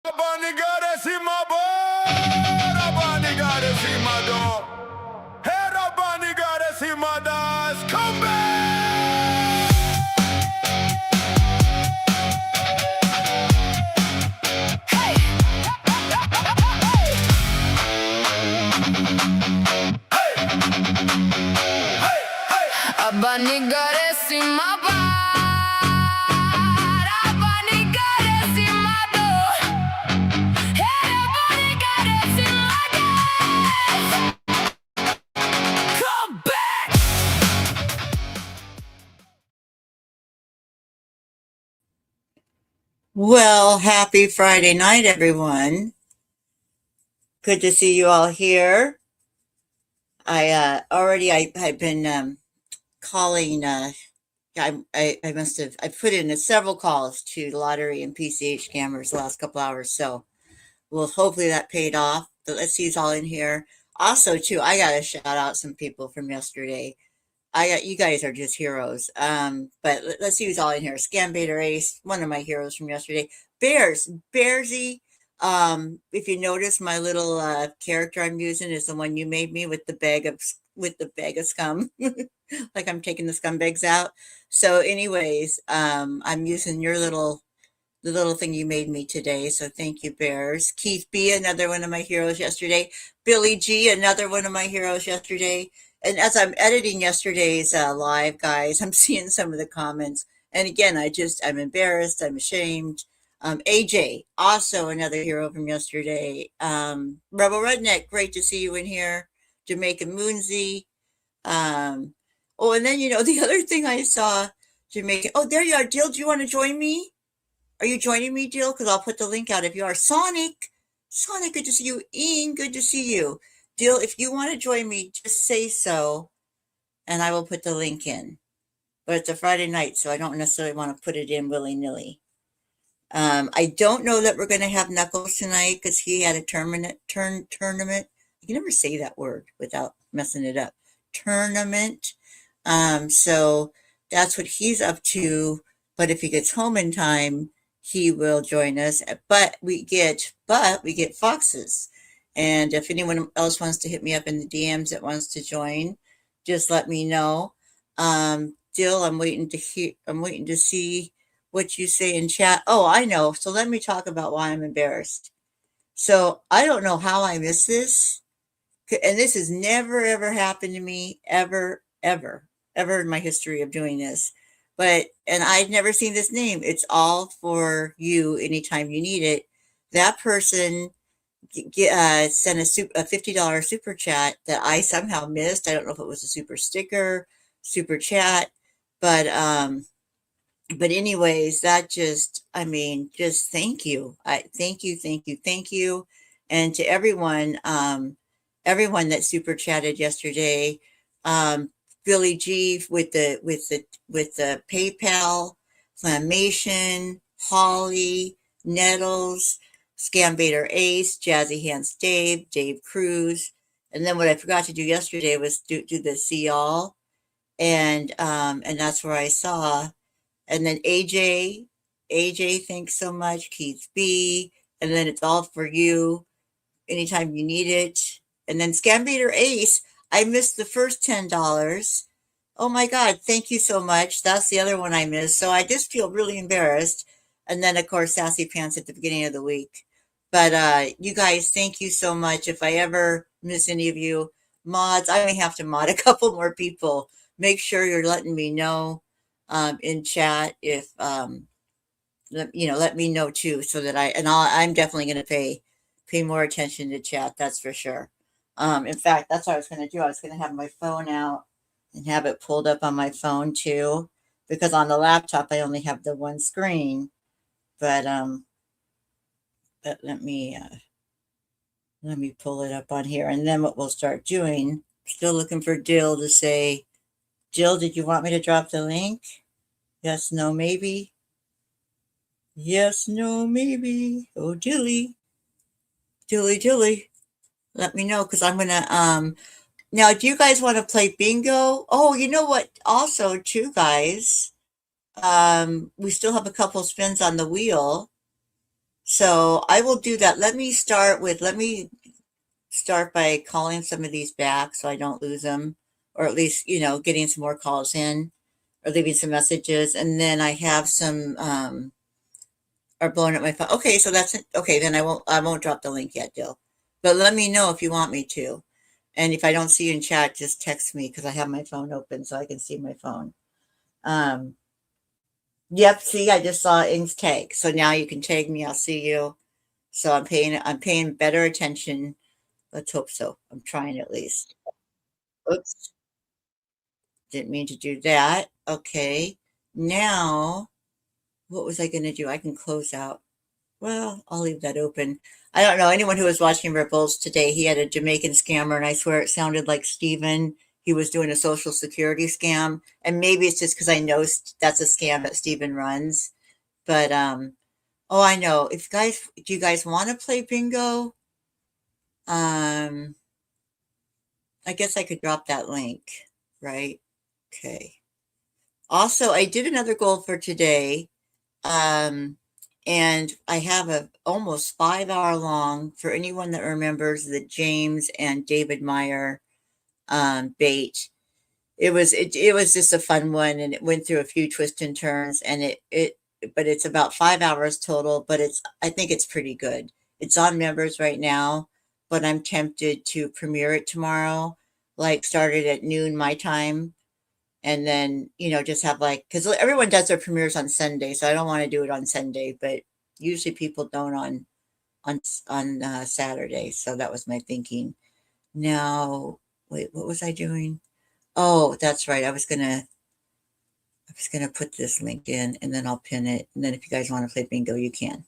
Rabani gotta see my boy. Rabani gotta see my door. Hey, Rabani gotta see my doors. Come back. Hey, Rabani gotta see my bar. Rabani gotta see my door. Hey, Rabani gotta see my doors. Come back. Well, happy Friday night, everyone. Good to see you all here. I've been calling. I must have I put in several calls to the lottery and PCH Scammers the last couple hours. So, well, hopefully that paid off. But let's see who's all in here. Also, too, I gotta shout out some people from yesterday. I got you guys are just heroes. But let's see who's all in here. Scam Baiter Ace, one of my heroes from yesterday. Bearsy. If you notice, my little character I'm using is the one you made me with the bag of scum, like I'm taking the scumbags out. So, anyways, I'm using the little thing you made me today. So thank you, Bears. Keith B, another one of my heroes yesterday. Billy G, another one of my heroes yesterday. And as I'm editing yesterday's live, guys, I'm seeing some of the comments. And again, I'm embarrassed. I'm ashamed. AJ, also another hero from yesterday. Rebel Redneck, great to see you in here. Jamaican Moonsy. Um, oh, and then, the other thing I saw, Jamaican. Oh, there you are, Dill. Do you want to join me? Are you joining me, Jill? Because I'll put the link out if you are. Sonic, good to see you. Ian, good to see you. Jill, if you want to join me, just say so, and I will put the link in. But it's a Friday night, so I don't necessarily want to put it in willy-nilly. I don't know that we're going to have Knuckles tonight because he had a tournament. I can never say that word without messing it up. Tournament. So that's what he's up to. But if he gets home in time, he will join us. But we get foxes. And if anyone else wants to hit me up in the DMs that wants to join, just let me know. Dill, I'm waiting to see what you say in chat. Oh, I know. So let me talk about why I'm embarrassed. So I don't know how I missed this. And this has never, ever happened to me, ever, ever, ever in my history of doing this. And I'd never seen this name. It's all for you anytime you need it. That person sent a $50 super chat that I somehow missed. I don't know if it was a super sticker, super chat, but anyways, that just thank you. Thank you. And to everyone that super chatted yesterday, Billy G with the PayPal, Flammation, Holly, Nettles, Scambaiter Ace, Jazzy Hands Dave Cruz. And then what I forgot to do yesterday was do the see all. And that's where I saw. And then AJ, thanks so much. Keith B. And then it's all for you anytime you need it. And then Scambaiter Ace, I missed the first $10. Oh my God, thank you so much. That's the other one I missed. So I just feel really embarrassed. And then, of course, Sassy Pants at the beginning of the week. But you guys, thank you so much. If I ever miss any of you mods, I may have to mod a couple more people. Make sure you're letting me know in chat if let me know too, so that I'm definitely going to pay more attention to chat. That's for sure. In fact, that's what I was going to do. I was going to have my phone out and have it pulled up on my phone too, because on the laptop I only have the one screen. But let me pull it up on here, and then what we'll start doing. Still looking for Jill to say. Jill, did you want me to drop the link? Yes, no, maybe. Yes, no, maybe. Oh, Dilly. Let me know, because I'm gonna now, do you guys want to play bingo? Oh, you know what? Also, too, guys, we still have a couple spins on the wheel. So I will do that. Let me start by calling some of these back so I don't lose them, or at least, getting some more calls in or leaving some messages. And then I have some, are blowing up my phone. Okay, so that's it. Okay, then I won't drop the link yet, Dill. But let me know if you want me to. And if I don't see you in chat, just text me because I have my phone open so I can see my phone. Um, yep, see, I just saw Ing's tag. So now you can tag me, I'll see you. So I'm paying better attention. Let's hope so. I'm trying at least. Oops, didn't mean to do that. Okay. Now, what was I going to do? I can close out. Well, I'll leave that open. I don't know. Anyone who was watching Ripples today, he had a Jamaican scammer, and I swear it sounded like Steven. He was doing a social security scam. And maybe it's just because I know that's a scam that Steven runs. But oh, I know. If guys, do you guys want to play bingo? Um, I guess I could drop that link, right? Okay. Also, I did another goal for today. Um, and I have a almost 5 hour long for anyone that remembers the James and David Meyer bait. It was just a fun one, and it went through a few twists and turns, and it but it's about 5 hours total, but I think it's pretty good. It's on members right now, but I'm tempted to premiere it tomorrow, like started at noon my time, and then just have like, because everyone does their premieres on Sunday, so I don't want to do it on Sunday, but usually people don't on Saturday, so that was my thinking. Now, wait, what was I doing? Oh, that's right. I was gonna put this link in, and then I'll pin it, and then if you guys want to play bingo, you can.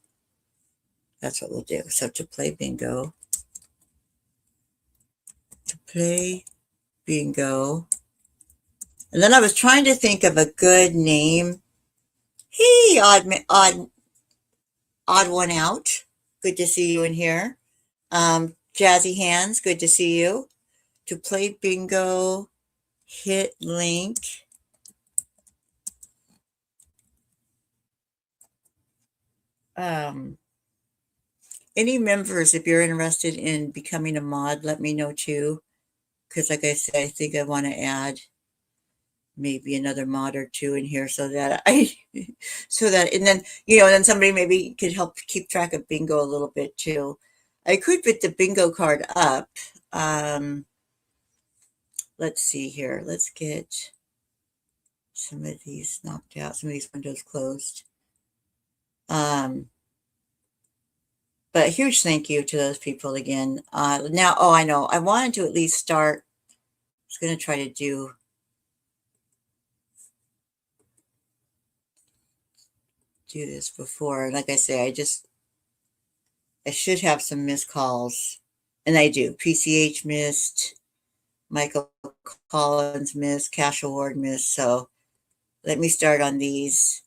That's what we'll do. So to play bingo, and then I was trying to think of a good name. Hey, odd one out. Good to see you in here. Jazzy Hands, good to see you. To play bingo, hit link. Um, any members, if you're interested in becoming a mod, let me know too. Because like I said, I think I want to add maybe another mod or two in here so that and then, then somebody maybe could help keep track of bingo a little bit too. I could put the bingo card up. Let's see here. Let's get some of these knocked out, some of these windows closed. But a huge thank you to those people again. Now, oh, I know. I wanted to at least start. I was going to try to do this before. Like I say, I should have some missed calls, and I do. PCH missed, Michael Collins missed, Cash Award missed. So let me start on these.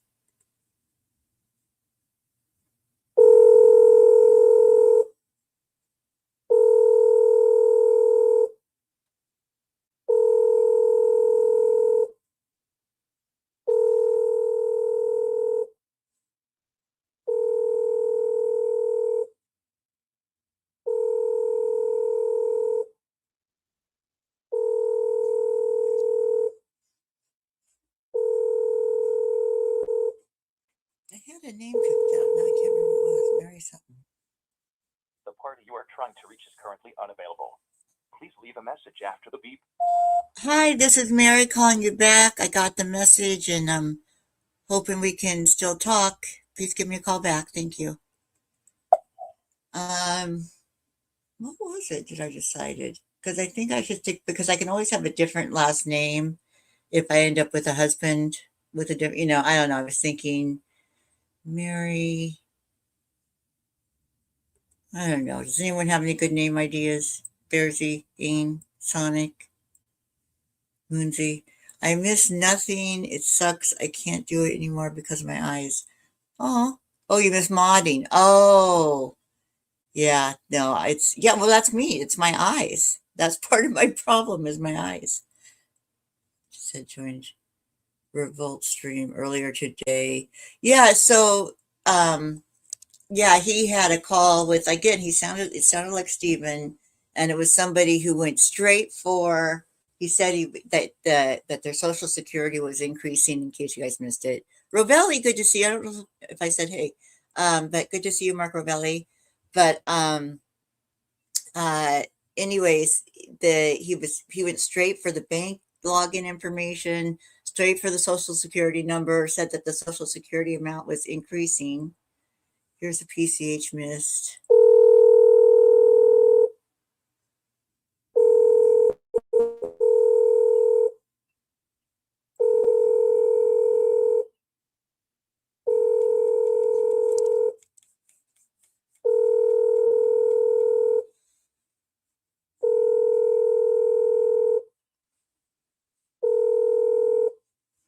I had a name picked out. Now I can't remember what it was. Mary something. The party you are trying to reach is currently unavailable. Please leave a message after the beep. Hi, this is Mary calling you back. I got the message, and I'm hoping we can still talk. Please give me a call back. Thank you. What was it that I decided? Because I think I should stick, because I can always have a different last name if I end up with a husband with a different, I don't know. I was thinking Mary. I don't know. Does anyone have any good name ideas? Bearsy, Bean, Sonic, Moonsy. I miss nothing. It sucks. I can't do it anymore because of my eyes. Oh, you miss modding. Oh, yeah. No, yeah. Well, that's me. It's my eyes. That's part of my problem is my eyes. Just had joined Revolt stream earlier today. Yeah. So, Yeah, he had a call with, again, it sounded like Steven, and it was somebody who went straight for, he said that their social security was increasing, in case you guys missed it. Rovelli, good to see you. I don't know if I said hey, but good to see you, Mark Rovelli. But uh anyways, he went straight for the bank login information, straight for the social security number, said that the social security amount was increasing. Here's a PCH missed.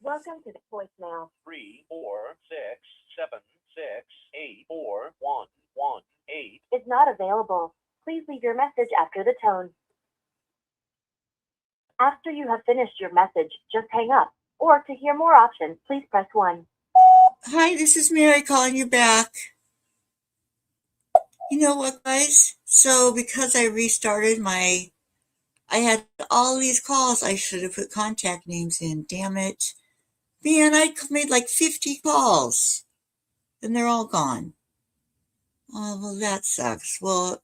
Welcome to the voicemail 34676841118 is not available. Please leave your message after the tone. After you have finished your message, just hang up. Or to hear more options, please press 1. Hi, this is Mary calling you back. You know what, guys? So because I restarted I had all these calls. I should have put contact names in. Damn it. Man, I made like 50 calls and they're all gone. Oh, well, that sucks. Well,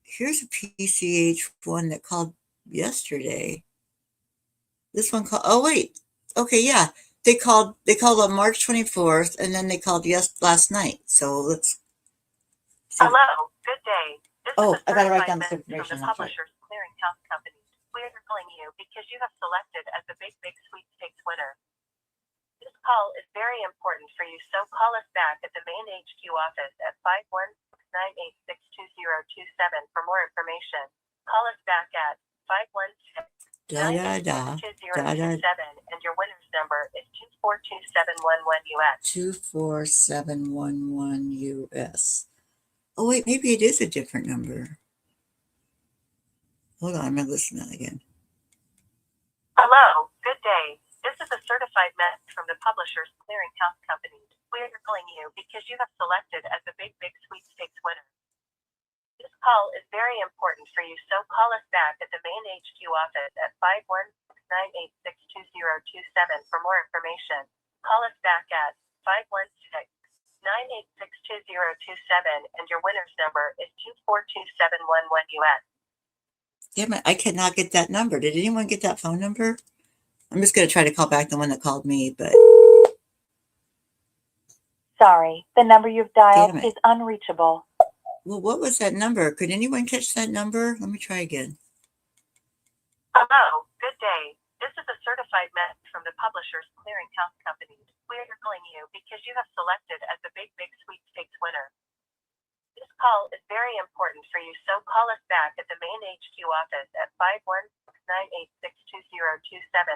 here's a PCH one that called yesterday. This one called, oh, wait. Okay, yeah. They called on March 24th and then they called last night. So let's see. Hello, good day. This Oh, is a I gotta write down certified this message information. from the That's right. Publishers Clearinghouse Company. We are calling you because you have selected as the Big Big Sweepstakes winner. This call is very important for you, so call us back at the main HQ office at 516-986-2027 for more information. Call us back at 516-986-2027 and your winner's number is 242711 US. 24711 US. Oh, wait, maybe it is a different number. Hold on, I'm gonna listen to that again. Hello, good day. This is a certified message from the Publishers Clearinghouse Company. We are calling you because you have selected as the Big Big Sweepstakes winner. This call is very important for you, so call us back at the main HQ office at 516-986-2027 for more information. Call us back at 516-986-2027 and your winner's number is 242711 US. Damn it, I cannot get that number. Did anyone get that phone number? I'm just going to try to call back the one that called me, but... Sorry, the number you've dialed is unreachable. Well, what was that number? Could anyone catch that number? Let me try again. Hello, good day. This is a certified message from the Publishers Clearinghouse Company. We are calling you because you have selected as the Big Big Sweepstakes winner. This call is very important for you, so call us back at the main HQ office at 516-986-2027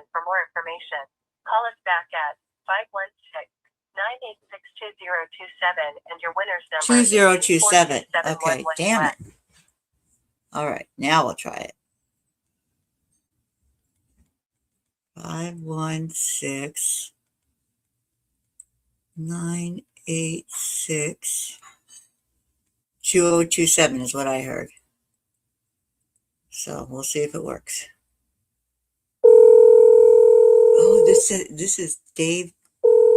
for more information. Call us back at 516-986-2027 and your winner's number 2027. is 242711 Okay, damn it. All right, now we'll try it. 516 986 2027 is what I heard. So we'll see if it works. Oh, this is Dave.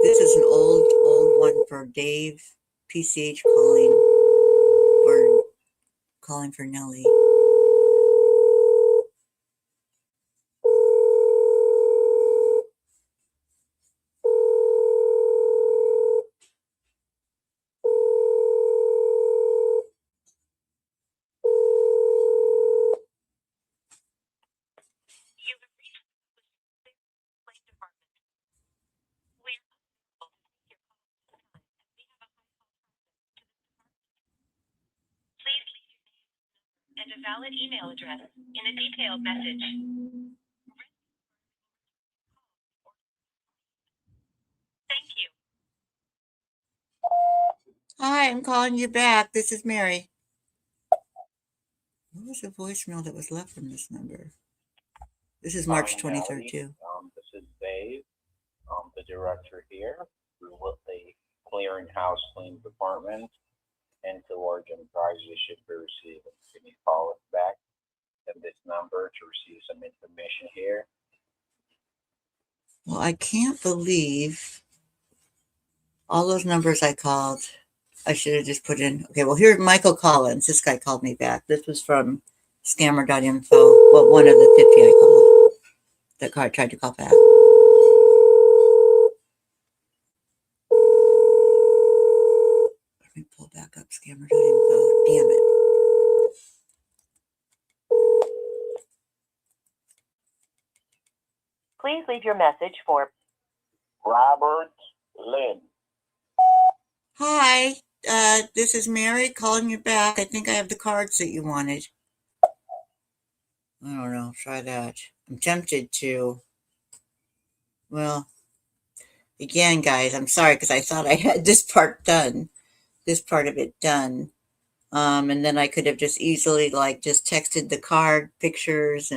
This is an old one for Dave PCH calling for Nellie. And a valid email address in a detailed message. Thank you. Hi, I'm calling you back. This is Mary. What was the voicemail that was left from this number? This is March 23rd, too. This is Dave, the director here. We will the clearinghouse clean department into large enterprises should be receiving. Can you call us back at this number to receive some information here? Well, I can't believe all those numbers I called. I should have just put in. Okay, well, here's Michael Collins. This guy called me back. This was from scammer.info. Well, one of the 50 I called that card tried to call back. Let me pull back up scammer.info. Damn it. Please leave your message for Robert Lynn. Hi, this is Mary calling you back. I think I have the cards that you wanted. I don't know. Try that. I'm tempted to. Well, again, guys, I'm sorry because I thought I had this part done, this part of it done. And then I could have just easily just texted the card pictures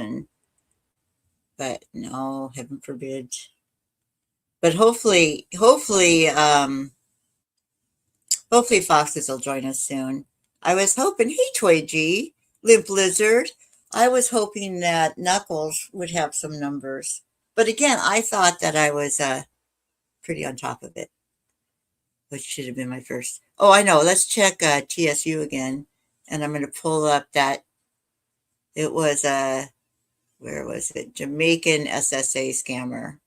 but no, heaven forbid. But hopefully, Foxes will join us soon. I was hoping, hey, Toy G, Limp Lizard, I was hoping that Knuckles would have some numbers. But again, I thought that I was pretty on top of it, which should have been my first. Oh, I know. Let's check TSU again. And I'm going to pull up that. It was where was it? Jamaican SSA scammer.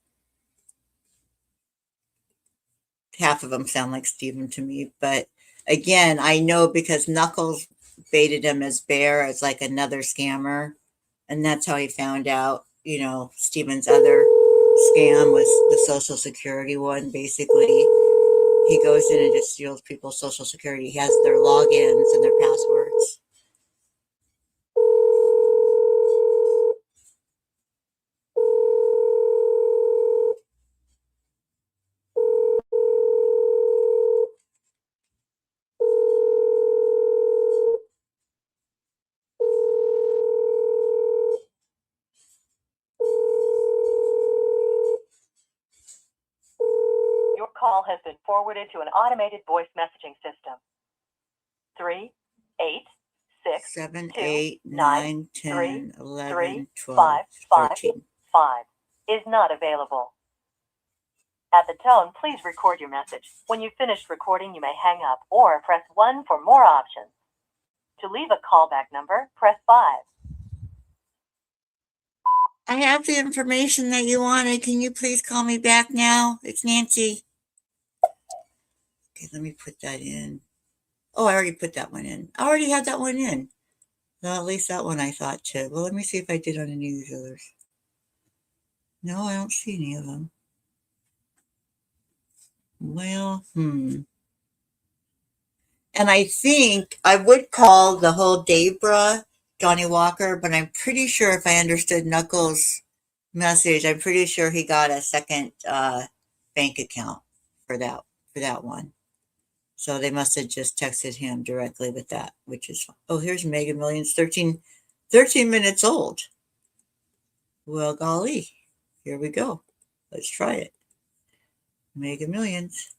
Half of them sound like Steven to me. But again, I know because Knuckles baited him as Bear as like another scammer. And that's how he found out, Steven's other scam was the Social Security one. Basically, he goes in and just steals people's Social Security. He has their logins and their passwords. your call has been forwarded to an automated voice messaging system. 3, 8, 6, 7, 2, 8, 9, 9, 10, 3, 11, 3, 12, 5, 5, 13. 5 is not available. At the tone, please record your message. When you've finished recording, you may hang up or press 1 for more options. To leave a callback number, press 5. I have the information that you wanted. Can you please call me back now? It's Nancy. Okay, let me put that in. Oh, I already put that one in. I already had that one in. Well, at least that one I thought too. Well, let me see if I did on any of these others. No, I don't see any of them. Well, And I think I would call the whole Debra Johnny Walker, but I'm pretty sure if I understood Knuckles' message, I'm pretty sure he got a second bank account for that one. So they must have just texted him directly with that, which is fine. Oh, here's Mega Millions, 13 minutes old. Well, golly, here we go. Let's try it. Mega Millions.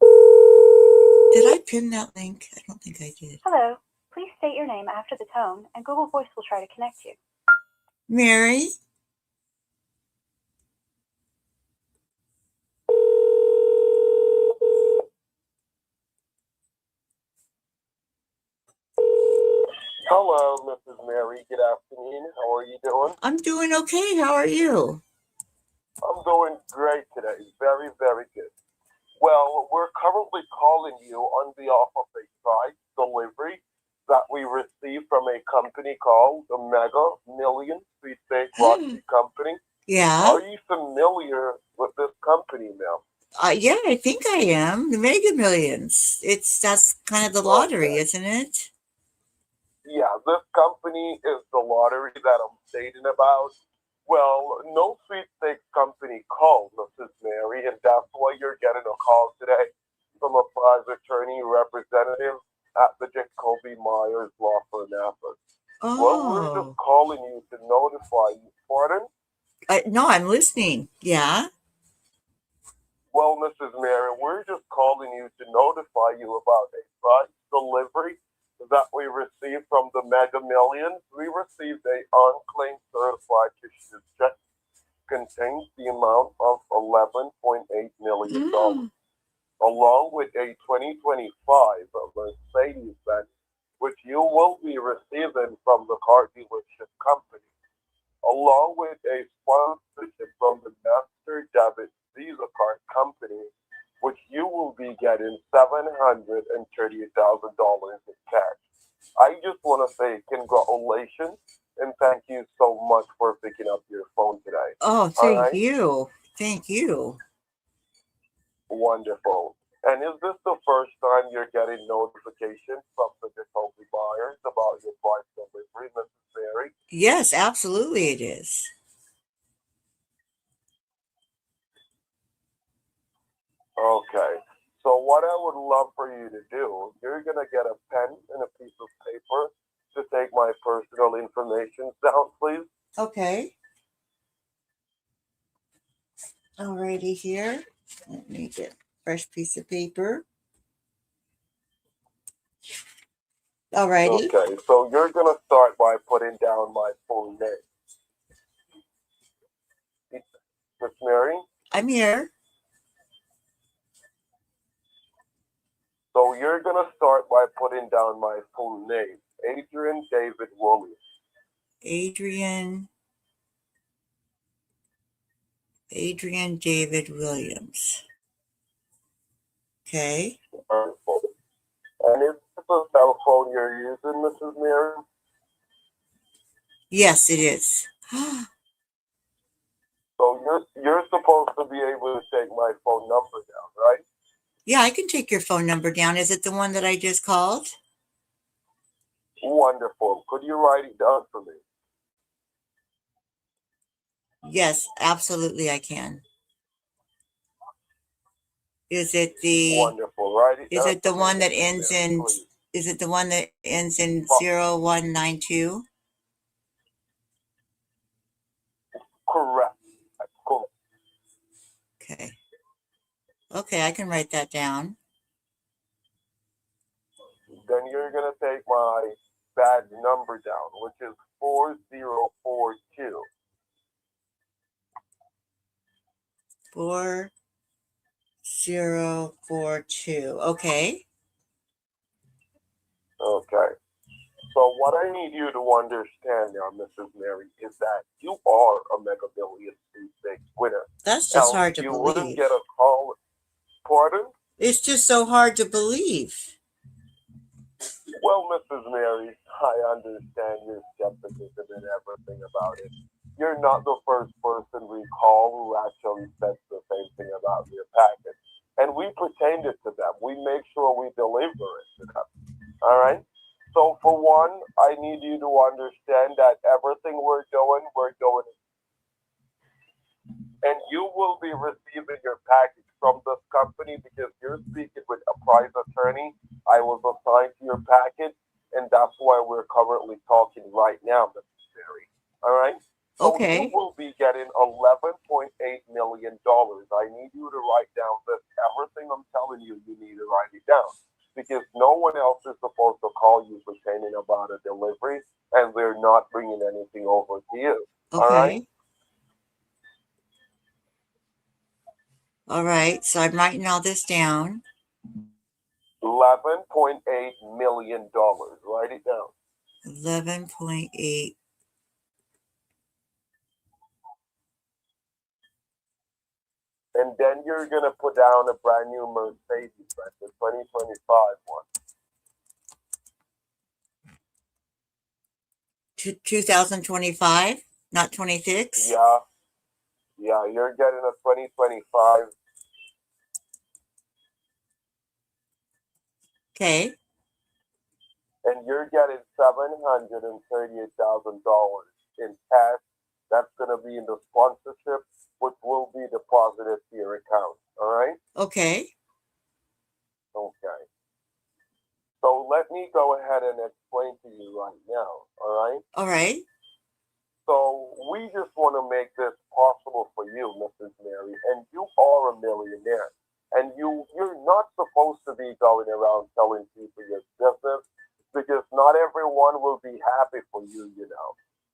Did I pin that link? I don't think I did. Hello. Please state your name after the tone, and Google Voice will try to connect you. Mary? Hello, Mrs. Mary. Good afternoon. How are you doing? I'm doing okay. How are you? I'm doing great today. Very, very good. Well, we're currently calling you on behalf of a prize delivery that we received from a company called the Mega Millions Sweepstakes Lottery Company. Yeah. Are you familiar with this company, ma'am? Yeah, I think I am. The Mega Millions. That's kind of the lottery, isn't it? Yeah, this company is the lottery that I'm stating about. Well, no sweepstakes company called Mrs. Mary, and that's why you're getting a call today from a prize attorney representative at the Jacoby Myers Law Firm office. Well, we're just Oh. calling you to notify you. Pardon? No, I'm listening. Yeah. Well, Mrs. Mary, we're just calling you to notify you about a prize delivery that we received from the Mega Millions. We received a unclaimed certified cashier check contains the amount of $11.8 million, along with a 2025 Mercedes Benz, which you will be receiving from the car dealership company, along with a sponsorship from the Master Debit Visa Card Company, which you will be getting $738,000 in cash. I just want to say congratulations and thank you so much for picking up your phone today. Oh, All thank right? you. Thank you. Wonderful. And is this the first time you're getting notifications from the Discovery buyers about your price delivery, Mrs. Mary? Yes, absolutely it is. Okay. So what I would love for you to do, you're going to get a pen and a piece of paper to take my personal information down, please. Okay. Alrighty here. Let me get a fresh piece of paper. Alrighty. Okay. So you're going to start by putting down my full name. Miss Mary? I'm here. So you're going to start by putting down my full name, Adrian David Williams. Adrian David Williams. Okay. Wonderful. And is this a cell phone you're using, Mrs. Mary? Yes, it is. So you're supposed to be able to take my phone number down, right? Yeah, I can take your phone number down. Is it the one that I just called? Wonderful. Could you write it down for me? Yes, absolutely I can. Is it the Wonderful. Write it is down it the for me, one that Mrs. ends Mary, in please. is it the one that ends in Oh, 0192? correct. That's cool. Okay. Okay, I can write that down. Then you're gonna take my badge number down, which is 4042. 4042. Okay. Okay. So what I need you to understand now, Mrs. Mary, is that you are a Mega Millions sweepstakes winner. That's just Else hard to you wouldn't believe. get a call. Pardon? It's just so hard to believe. Well, Mrs. Mary, I understand your skepticism and everything about it. You're not the first person we call who actually says the same thing about your package. And we pertain it to them. We make sure we deliver it to them. All right? So, for one, I need you to understand that everything we're doing, and you will be receiving your package from this company because you're speaking with a prize attorney. I was assigned to your package, and that's why we're currently talking right now, Mrs. Mary. All right? So you Okay. will be getting $11.8 million. I need you to write down this. Everything I'm telling you, you need to write it down. Because no one else is supposed to call you pertaining about a delivery, and they're not bringing anything over to you. All right? Okay. All right. So I'm writing all this down. $11.8 million. Write it down. 11.8. And then you're going to put down a brand new Mercedes Benz, the 2025 one. 2025, not 26. Yeah, you're getting a 2025. Okay. And you're getting $738,000 in cash. That's going to be in the sponsorship, which will be deposited to your account. All right? Okay. Okay. So let me go ahead and explain to you right now. All right? All right. So we just want to make this possible for you, Mrs. Mary, and you are a millionaire. And you're not supposed to be going around telling people your business because not everyone will be happy for you.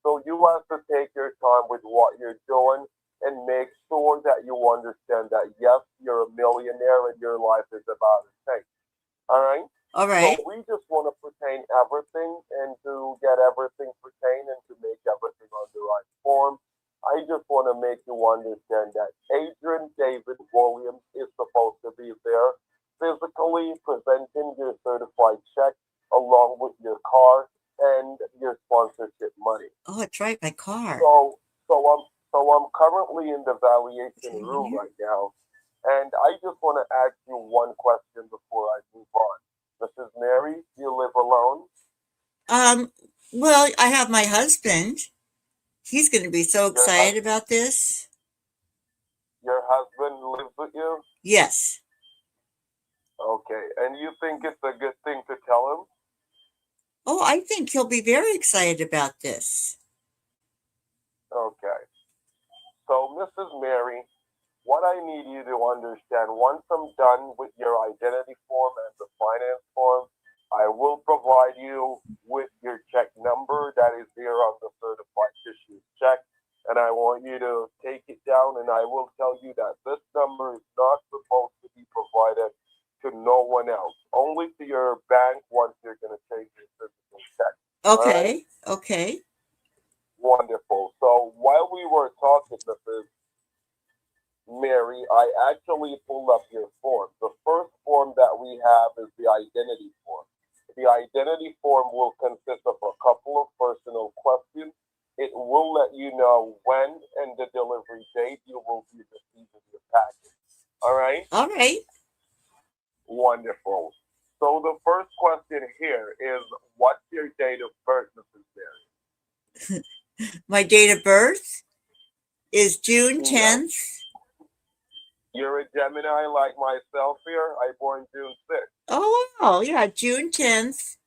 So you have to take your time with what you're doing and make sure that you understand that yes, you're a millionaire and your life is about to change. All right? All So right. we just want to pertain everything and to get everything pertained and to make everything on the right form. I just want to make you understand that Adrian David Williams is supposed to be there physically presenting your certified check along with your car and your sponsorship money. Oh, that's right, my car. So I'm currently in the valuation Okay, room here. right now, and I just want to ask you one question before I move on. Mrs. Mary, do you live alone? Um, well, I have my husband. He's going to be so Your excited about this. your husband lives with you? Yes. Okay, and you think it's a good thing to tell him? Oh, I think he'll be very excited about this. Okay. So, Mrs. Mary, what I need you to understand, once I'm done with your identity form and the finance form, I will provide you with your check number that is there on the certified issued check. And I want you to take it down, and I will tell you that this number is not supposed to be provided to no one else, only to your bank once you're going to change your physical check. All right? Okay. Okay. Wonderful. So while we were talking, Mrs. Mary, I actually pulled up your form. The first form that we have is the identity form. The identity form will consist of a couple of personal questions. It will let you know when and the delivery date you will be receiving your package. All right? All right. Wonderful. So the first question here is what's your date of birth, Mrs. Mary? My date of birth is June Yes. 10th. You're a Gemini like myself here. I born June 6th. Oh, wow. Yeah, June 10th,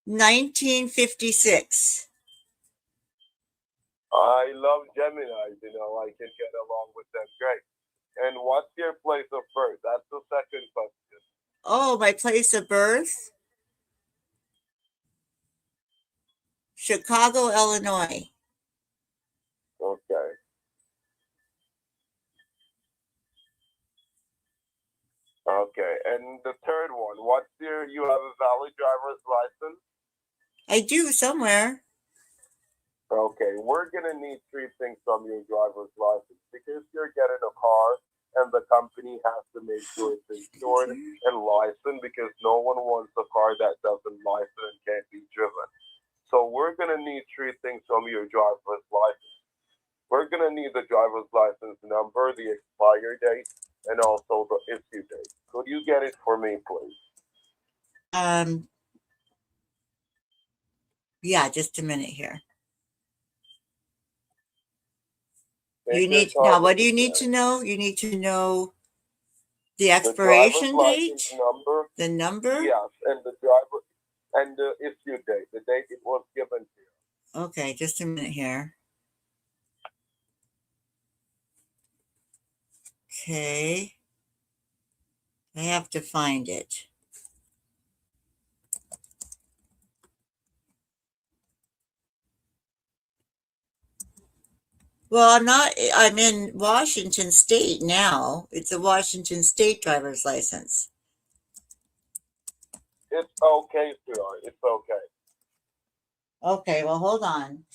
1956. I love Geminis, I can get along with them great. And what's your place of birth? That's the second question. Oh, my place of birth, Chicago, Illinois. Okay. Okay. And the third one, you have a valid driver's license? I do somewhere. Okay. We're going to need three things from your driver's license because you're getting a car and the company has to make sure it's insured and licensed because no one wants a car that doesn't license and can't be driven. So we're going to need three things from your driver's license. We're going to need the driver's license number, the expire date, and also the issue date. Could you get it for me, please? Um, yeah, just a minute here. You Take your need now, time, what do you Mrs. need to Mary. know? You need to know the The driver's expiration license date, number, the number. yes, and the issue date, the date it was given to you. Okay, just a minute here. Okay, I have to find it. Well, I'm in Washington State now. It's a Washington State driver's license. It's okay, sweetheart. It's okay. Okay, well, hold on.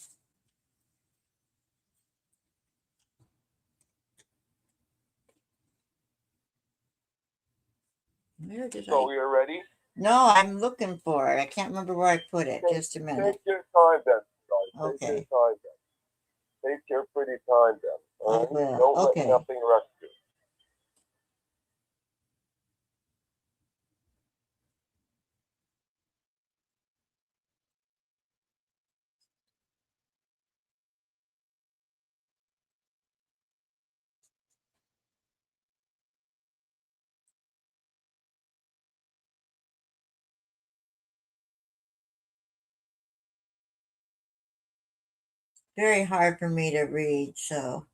Where did So I? you're ready? No, I'm looking for it. I can't remember where I put it. Take, Just a minute. take your time then, sweetheart. Take your Okay, time then. Take your pretty time then. I All right? will. Don't let Okay. nothing rush you. very hard for me to read. So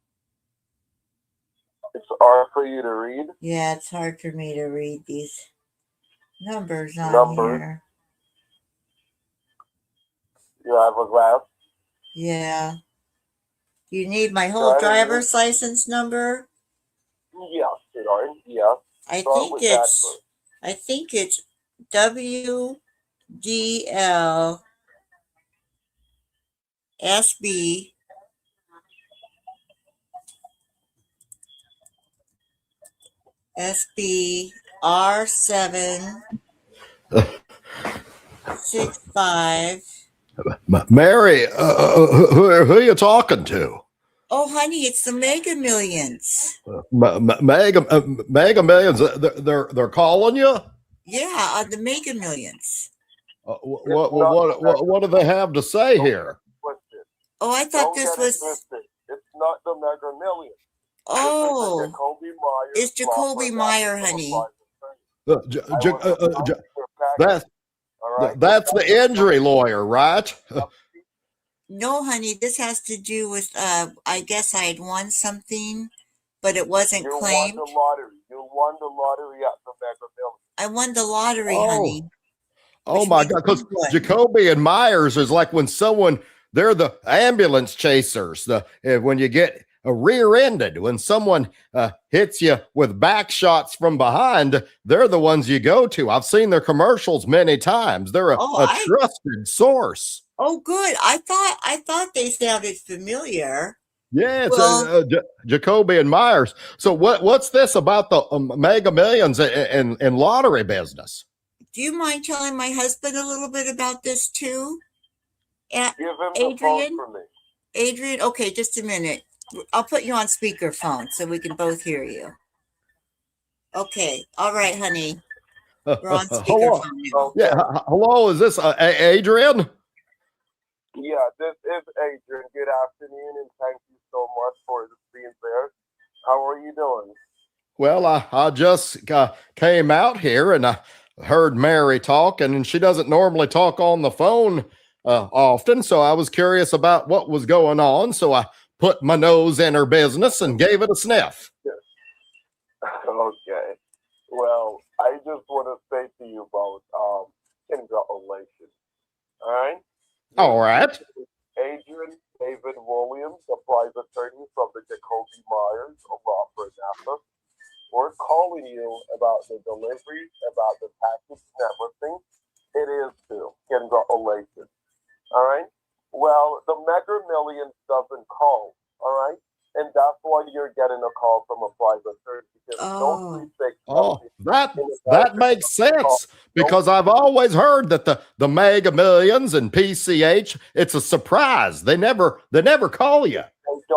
It's hard for you to read yeah, it's hard for me to read these numbers on numbers. here. You have a glass. Yeah. You need my whole Try to use. driver's license number? Yes, sweetheart. Yes. I Start think with that it's first. I think it's WDL SB SB R765. Mary, who are you talking to? Oh, honey, it's the Mega Millions. Mega Millions. They're calling you. Yeah, the Mega Millions. What do they have to say here? Twisted. Oh, I thought Don't this get it was. twisted. It's not the Mega Millions. Oh, Jacoby Myers. it's Jacoby Meyer, honey. That's that's the injury lawyer, right? No, honey, this has to do with. I guess I had won something, but it wasn't You claimed. won the lottery. You won the lottery at the Mega Millions. I won the lottery, Oh. honey. Oh my God! Because Jacoby and Myers is like when they're the ambulance chasers. When you get rear-ended, when someone hits you with back shots from behind, they're the ones you go to. I've seen their commercials many times. They're a trusted source. Oh, good. I thought they sounded familiar. Yeah, it's Jacoby and Myers. So what's this about the Mega Millions in lottery business? Do you mind telling my husband a little bit about this too? Give him the phone for me. Adrian, okay, just a minute. I'll put you on speakerphone so we can both hear you. Okay, all right, honey. We're on speakerphone now. Yeah, hello, is this Adrian? Yeah, this is Adrian. Good afternoon, and thank you so much for being there. How are you doing? Well, I just came out here and I heard Mary talking, and she doesn't normally talk on the phone often, so I was curious about what was going on, so I put my nose in her business and gave it a sniff. Okay. Well, I just want to say to you about congratulations. All right? All right. Adrian David Williams, a private attorney from the Jacoby Myers of Rockford, Napa. We're calling you about the delivery, about the package and everything. It is due. Congratulations. All right? Well, the Mega Millions doesn't call. All right? And that's why you're getting a call from a private attorney. That makes sense, because I've always heard that the Mega Millions and PCH, it's a surprise. They never call you.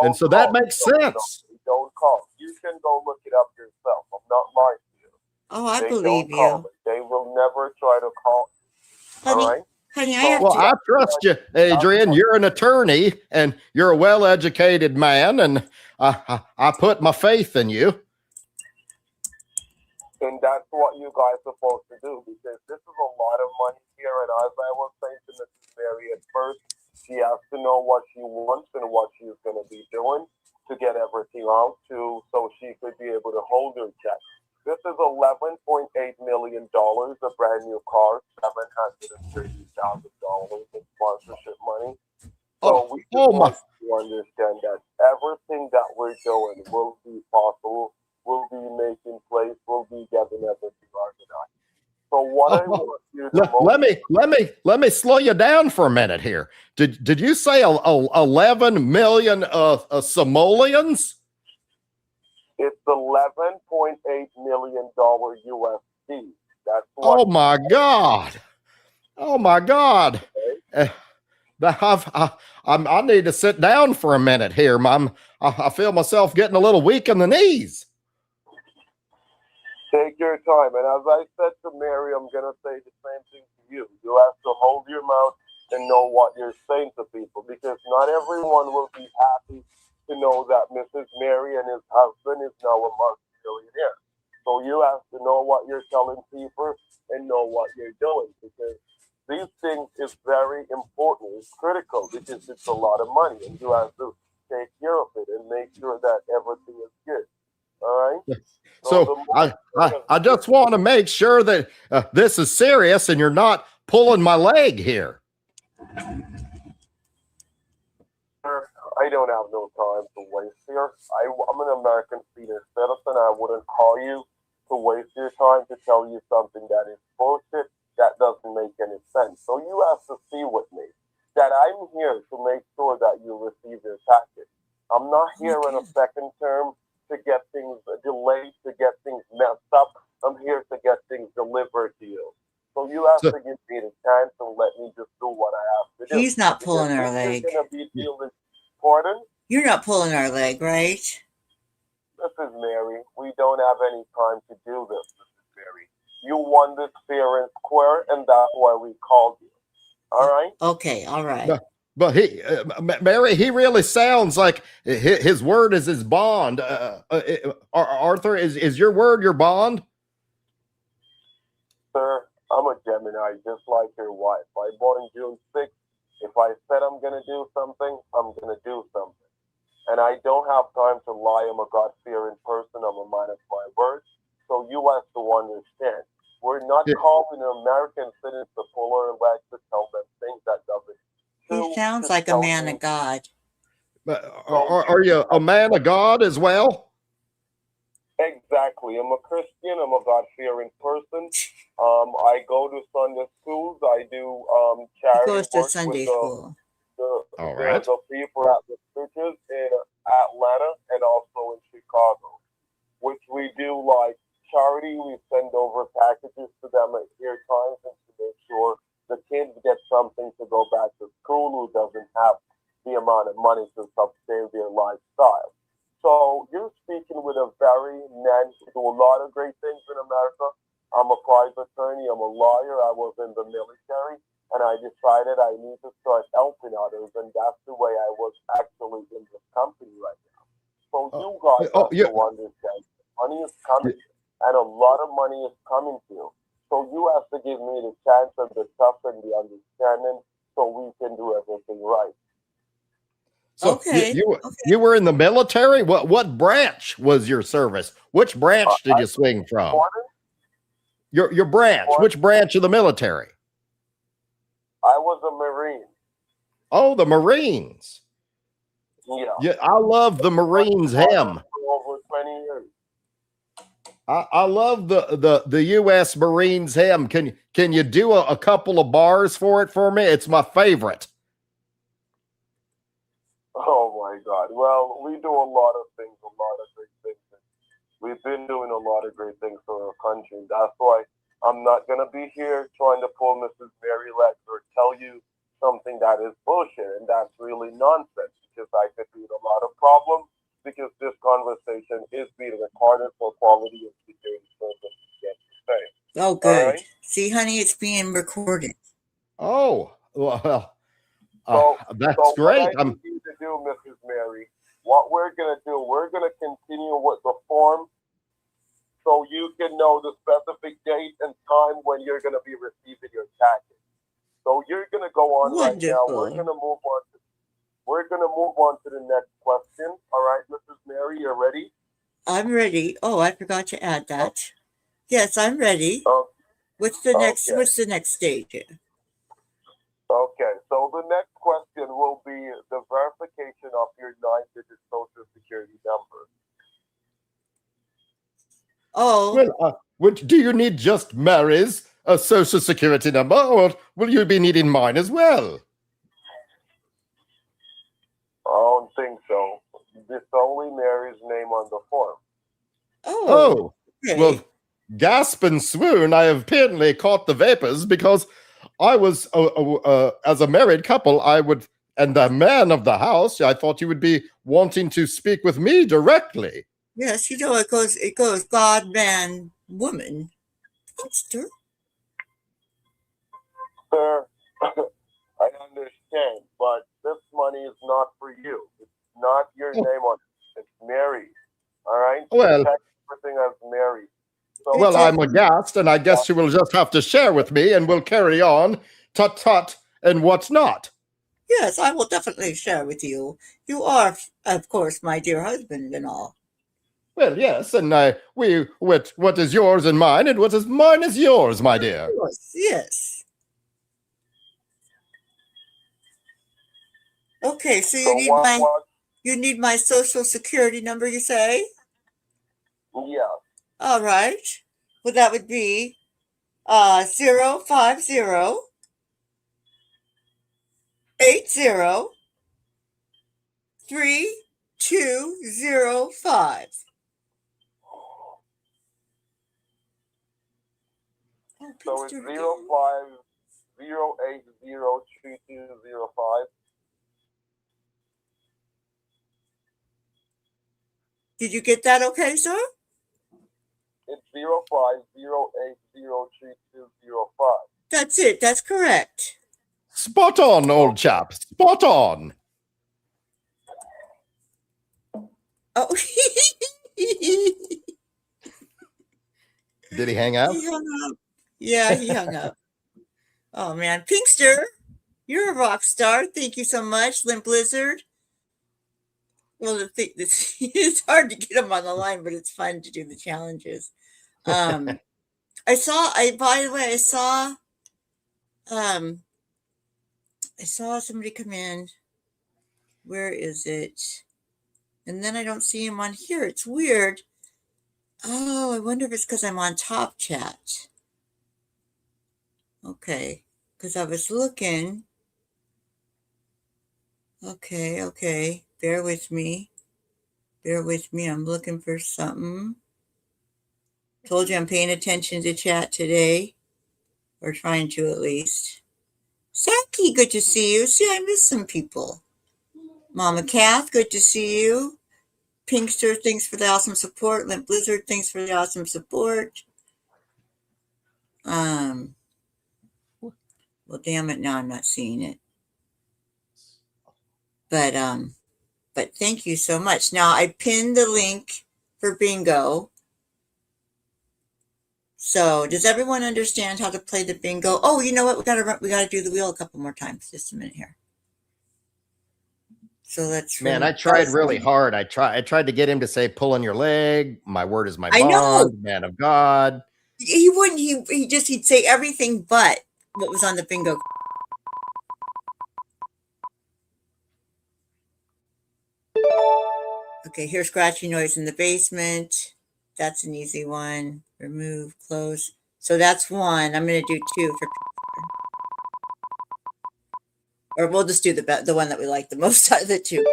And so that makes sense. Don't call. You can go look it up yourself. I'm not lying to you. Oh, I believe you. They will never try to call. Honey, all right? Honey, I trust you, Adrian. You're an attorney and you're a well-educated man, and I put my faith in you. And that's what you guys are supposed to do, because this is a lot of money here. And as I was saying to Mrs. Mary at first, she has to know what she wants and what she's going to be doing to get everything out so she could be able to hold her check. This is $11.8 million, a brand new car, $730,000 in sponsorship money. So we just want to understand that everything that we're doing will be possible, will be making place, will be getting everything organized. So what I want you to let me slow you down for a minute here. Did you say 11 million simoleons? It's $11.8 million USD. That's what. Oh my God! Oh my God! I need to sit down for a minute here, Mom. I feel myself getting a little weak in the knees. Take your time. And as I said to Mary, I'm going to say the same thing to you. You have to hold your mouth and know what you're saying to people, because not everyone will be happy to know that Mrs. Mary and his husband is now a multi-millionaire. So you have to know what you're telling people and know what you're doing, because these things is very important. It's critical because it's a lot of money, and you have to take care of it and make sure that everything is good. All right. So the So more I just want to make sure that this is serious and you're not pulling my leg here. I don't have no time to waste here. I'm an American senior citizen. I wouldn't call you to waste your time to tell you something that is bullshit that doesn't make any sense. So you have to see with me that I'm here to make sure that you receive your package. I'm not here on a second term to get things delayed, to get things messed up. I'm here to get things delivered to you. So you have So, to give me the chance and let me just do what I have to do. He's not pulling Because our if leg. you're gonna be dealing, pardon? You're not pulling our leg, right? Mrs. Mary, we don't have any time to do this, Mrs. Mary. You won this fair and square, and that's why we called you. All right? Okay, all right. but he, Mary, he really sounds like his word is his bond. Arthur, is your word your bond? Sir, I'm a Gemini, just like your wife. I born June 6th. If I said I'm going to do something, I'm going to do something. And I don't have time to lie. I'm a God-fearing person. I'm a man of my word. So you have to understand. We're not calling American citizens to pull our leg to tell them things that doesn't. He sounds like a man of God. Are you a man of God as well? Exactly. I'm a Christian. I'm a God-fearing person. I go to Sunday schools. I do charity He goes to work Sunday with school. the people at the churches in Atlanta and also in Chicago, which we do like charity. We send over packages to them at year times and to make sure the kids get something to go back to school who doesn't have the amount of money to sustain their lifestyle. So you're speaking with a very man who do a lot of great things in America. I'm a private attorney. I'm a lawyer. I was in the military, and I decided I need to start helping others, and that's the way I was actually in this company right now. So you guys have to understand, money is coming, and a lot of money is coming to you. So you have to give me the chance and the tough and the understanding so we can do everything right. So Okay. you were in the military? What branch was your service? Which branch did you swing from? Your branch. Which branch of the military? I was a Marine. Oh, the Marines. Yeah, I love the Marines hymn. For over 20 years. I love the U.S. Marines hymn. Can you do a couple of bars for it for me? It's my favorite. Oh my God. Well, we do a lot of things, a lot of great things. We've been doing a lot of great things for our country. That's why I'm not going to be here trying to pull Mrs. Mary legs or tell you something that is bullshit. And that's really nonsense because I could be in a lot of problems because this conversation is being recorded for quality and security purposes. Oh, good. Right? See, honey, it's being recorded. Oh, well. That's so great. What I need you to do, Mrs. Mary, what we're going to do, we're going to continue with the form so you can know the specific date and time when you're going to be receiving your package. So you're going to go on right now. We're going to move on. We're going to move on to the next question. All right, Mrs. Mary, you're ready? I'm ready. Oh, I forgot to add that. Yes, I'm ready. What's the next? Okay. What's the next stage? Okay, so the next question will be the verification of your 9-digit social security number. Oh. Well, do you need just Mary's social security number, or will you be needing mine as well? I don't think so. It's only Mary's name on the form. Oh. Okay. Well, gasp and swoon, I have apparently caught the vapors because I was, as a married couple, and the man of the house, I thought you would be wanting to speak with me directly. Yes, you know, it goes God, man, woman. Sir, I understand, but this money is not for you. It's not your name on it. It's Mary. All right? Well, everything as Mary. So, well, I'm aghast, and I guess you will just have to share with me, and we'll carry on tut tut and what's not. Yes, I will definitely share with you. You are, of course, my dear husband and all. Well, yes, and what is yours and mine, and what is mine is yours, my dear. Yes, yes. Okay, so So what? you need my social security number, you say? Yeah. All right. Well, that would be 050803205. Oh, So it's Pinkster. 0508032205. Did you get that okay, sir? It's 0508032205. That's it. That's correct. Spot on, old chap. Spot on. Oh, Did he hang up? he hung up. Yeah, he hung up. Oh, man. Pinkster, you're a rock star. Thank you so much. Limp Blizzard. Well, it's hard to get him on the line, but it's fun to do the challenges. By the way, um, I saw somebody come in. Where is it? And then I don't see him on here. It's weird. Oh, I wonder if it's because I'm on Top Chat. Okay, because I was looking. Okay. Bear with me. I'm looking for something. Told you I'm paying attention to chat today, or trying to at least. Saki, good to see you. See, I missed some people. Mama Kath, good to see you. Pinkster, thanks for the awesome support. Limp Blizzard, thanks for the awesome support. Well, damn it, now I'm not seeing it. But thank you so much. Now I pinned the link for bingo. So does everyone understand how to play the bingo? Oh, you know what? We gotta do the wheel a couple more times. Just a minute here. So let's. Man, I tried really hard. I tried to get him to say "pull on your leg." My word is my I know. bond. Man of God. He wouldn't. He'd say everything but what was on the bingo. Okay, here's scratchy noise in the basement. That's an easy one. Remove, close. So that's one. I'm going to do two for, or we'll just do the one that we like the most out of the two.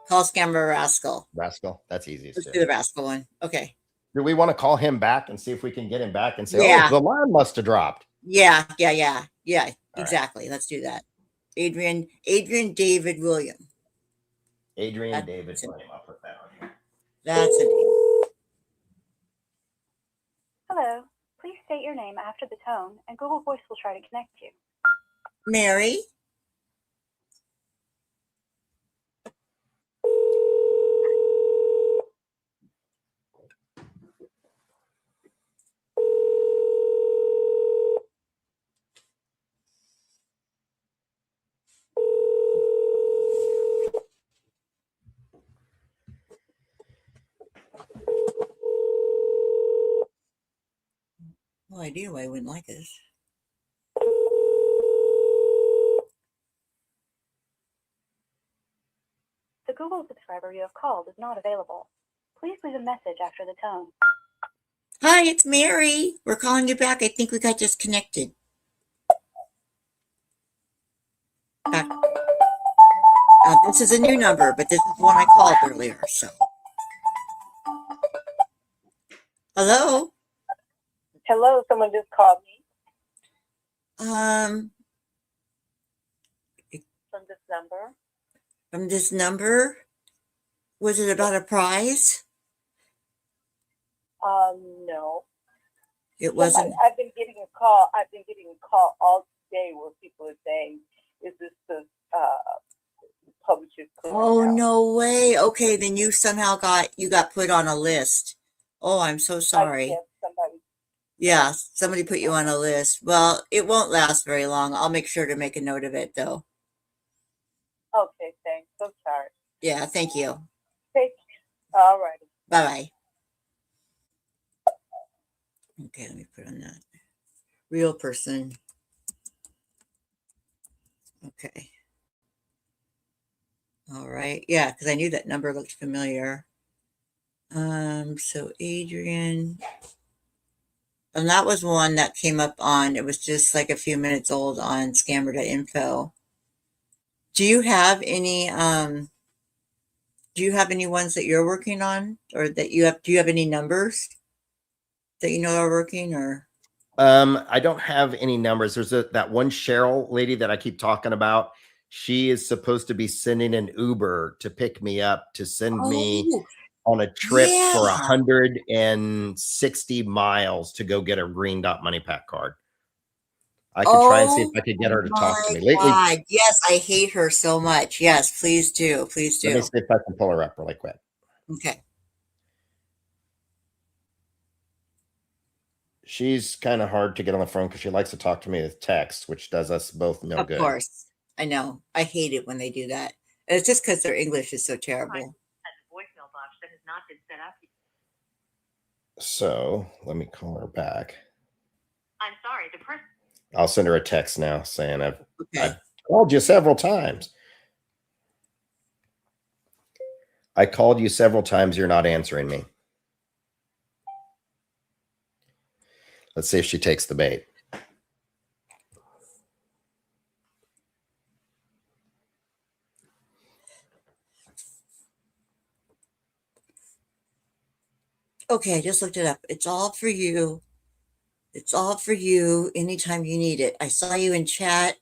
Call scammer rascal. Rascal. That's easy. Let's do the rascal one. Okay. Do we want to call him back and see if we can get him back and say, Yeah. "Oh, the line must have dropped"? Yeah. Exactly. Right. Let's do that. Adrian David William. Adrian David William. I'll put that on here. That's it. Hello. Please state your name after the tone, and Google Voice will try to connect you. Mary. No idea why I wouldn't like this. The Google subscriber you have called is not available. Please leave a message after the tone. Hi, it's Mary. We're calling you back. I think we got disconnected. Back. This is a new number, but this is the one I called earlier. So, hello. Hello, someone just called me From from this number. this number. Was it about a prize? No. It wasn't. I've been getting a call all day where people are saying, "Is this the publisher's Oh, clearinghouse?" no way. Okay, then you somehow got put on a list. Oh, I'm so sorry. I guess somebody Yeah, somebody put you on a list. Well, it won't last very long. I'll make sure to make a note of it, though. Okay, thanks. So sorry. Yeah, thank you. Take. All righty. Bye bye. Okay, let me put on that. Real person. Okay. All right. Yeah, because I knew that number looked familiar. So Adrian. And that was one that came up on, it was just like a few minutes old on scammer.info. Do you have any ones that you're working on, or that do you have any numbers that you know are working, or? I don't have any numbers. There's that one Cheryl lady that I keep talking about. She is supposed to be sending an Uber to pick me up to send me Oh, on a trip for yeah. 160 miles to go get a Green Dot Money Pack card. I could try and see if Oh I could get her to talk to my me. Lately, God. Yes, I hate her so much. Yes, please do. Please let me do. see if I can pull her up really quick. Okay. She's kind of hard to get on the phone because she likes to talk to me with text, which does us both no Of good. course. I know. I hate it when they do that. And it's just because their English is so terrible. Has a voicemail box that has not been set up. So let me call her back. I'm sorry, the person. I'll send her a text now saying I've Okay. called you several times. I called you several times. You're not answering me. Let's see if she takes the bait. Okay, I just looked it up. It's all for you. It's all for you anytime you need it. I saw you in chat.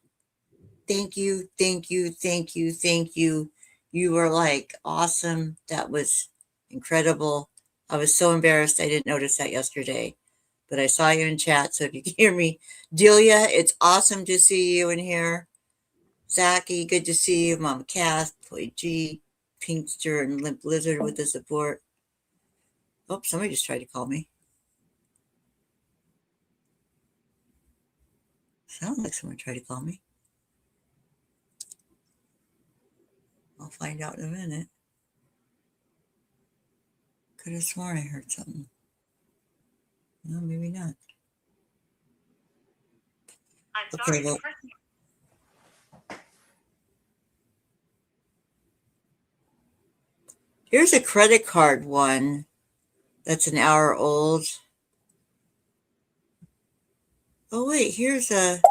Thank you, thank you, thank you, thank you. You were like awesome. That was incredible. I was so embarrassed I didn't notice that yesterday, but I saw you in chat. So if you can hear me, Delia, it's awesome to see you in here. Zachy, good to see you. Mom Kath, Toy G, Pinkster, and Limp Lizard with the support. Oh, somebody just tried to call me. Sounds like someone tried to call me. I'll find out in a minute. Could have sworn I heard something. No, maybe not. I'm Okay, sorry, well, the person. here's a credit card one that's an hour old. Oh, wait, here's a.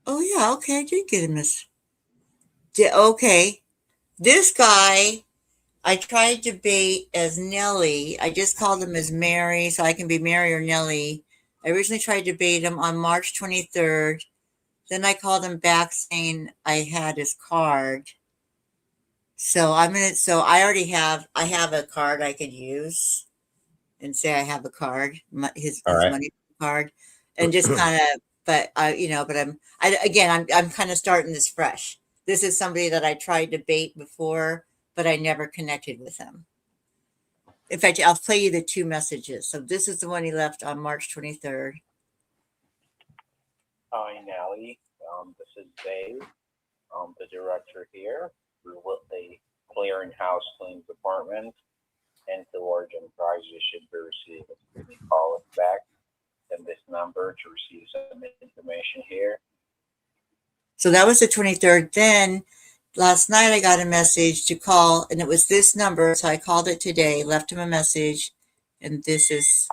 Oh, yeah, okay, I did get a miss. Okay, this guy I tried to bait as Nelly. I just called him as Mary, so I can be Mary or Nelly. I originally tried to bait him on March 23rd. Then I called him back saying I had his card. So I already have a card I could use and say I have a card, his All right. money card, and just kind of, but I'm kind of starting this fresh. This is somebody that I tried to bait before, but I never connected with him. In fact, I'll play you the two messages. So this is the one he left on March 23rd. Hi, Nelly. This is Dave, the director here. We're with the clearinghouse cleaning department, and the large enterprises should be receiving. Can you call us back in this number to receive some information here? So that was the 23rd. Then last night I got a message to call, and it was this number. So I called it today, left him a message, and this is.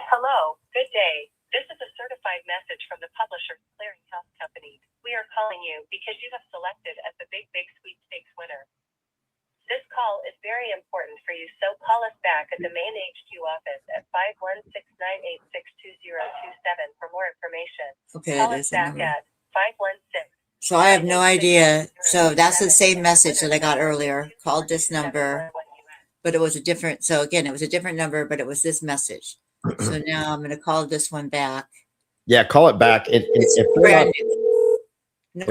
Hello, good day. This is a certified message from the Publishers Clearinghouse Company. We are calling you because you have selected as the Big Sweepstakes winner. This call is very important for you, so call us back at the main HQ office at 516-986-2027 for more information. Okay, Call that us is the back number. at 516. So I have no idea. So that's the same message that I got earlier. Called this number, but it was a different. So again, it was a different number, but it was this message. So now I'm going to call this one back. Yeah, call it back. If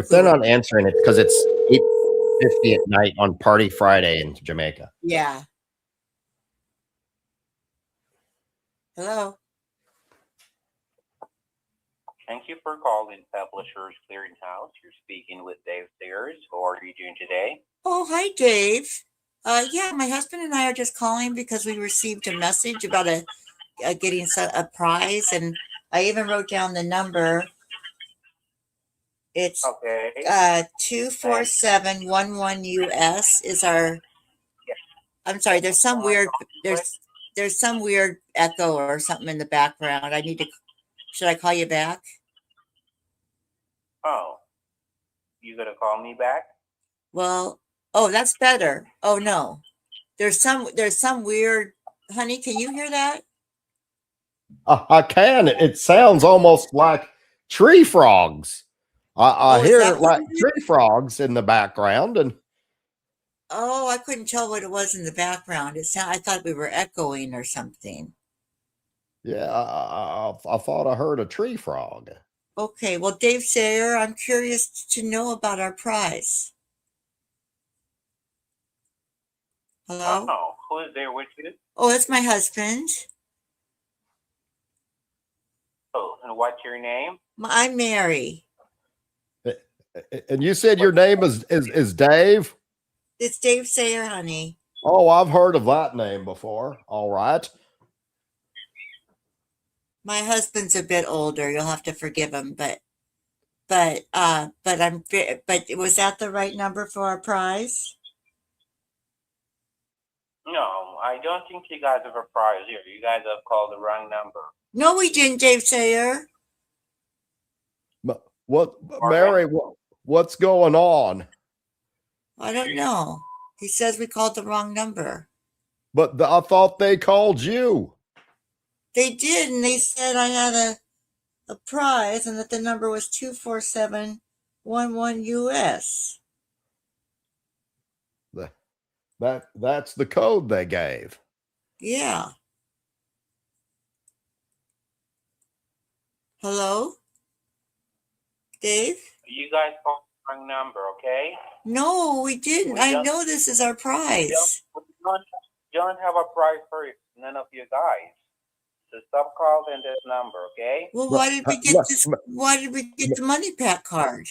they're not answering it, because it's 8:50 at night on Party Friday in Jamaica. Yeah. Hello. Thank you for calling Publishers Clearinghouse. You're speaking with Dave Sears. How are you doing today? Oh, hi, Dave. Yeah, my husband and I are just calling because we received a message about getting a prize, and I even wrote down the number. It's Okay. 24711 US is our. I'm sorry. There's some weird. There's some weird echo or something in the background. I need to. Should I call you back? Oh, you gonna call me back? Well, oh, that's better. Oh no, there's some weird. Honey, can you hear that? I can. It sounds almost like tree frogs. I Oh, is hear that what like it is? tree frogs in the background, and Oh, I couldn't tell what it was in the background. I thought we were echoing or something. yeah, I thought I heard a tree frog. Okay, well, Dave Sayer, I'm curious to know about our prize. Hello? Oh, who is there with you? Oh, it's my husband. Oh, and what's your name? I'm Mary. And you said your name is Dave? It's Dave Sayer, honey. Oh, I've heard of that name before. All right. My husband's a bit older. You'll have to forgive him, but was that the right number for our prize? No, I don't think you guys have a prize here. You guys have called the wrong number. No, we didn't, Dave Sayer. What, Mary? What's going on? I don't know. He says we called the wrong number. But I thought they called you. They did, and they said I had a prize and that the number was 24711 US. That's the code they gave. Yeah. Hello? Dave? You guys called the wrong number, okay? No, we didn't. I know this is our prize. You don't have a prize for none of you guys. So stop calling this number, okay? Well, why did we get this? Why did we get the money pack card?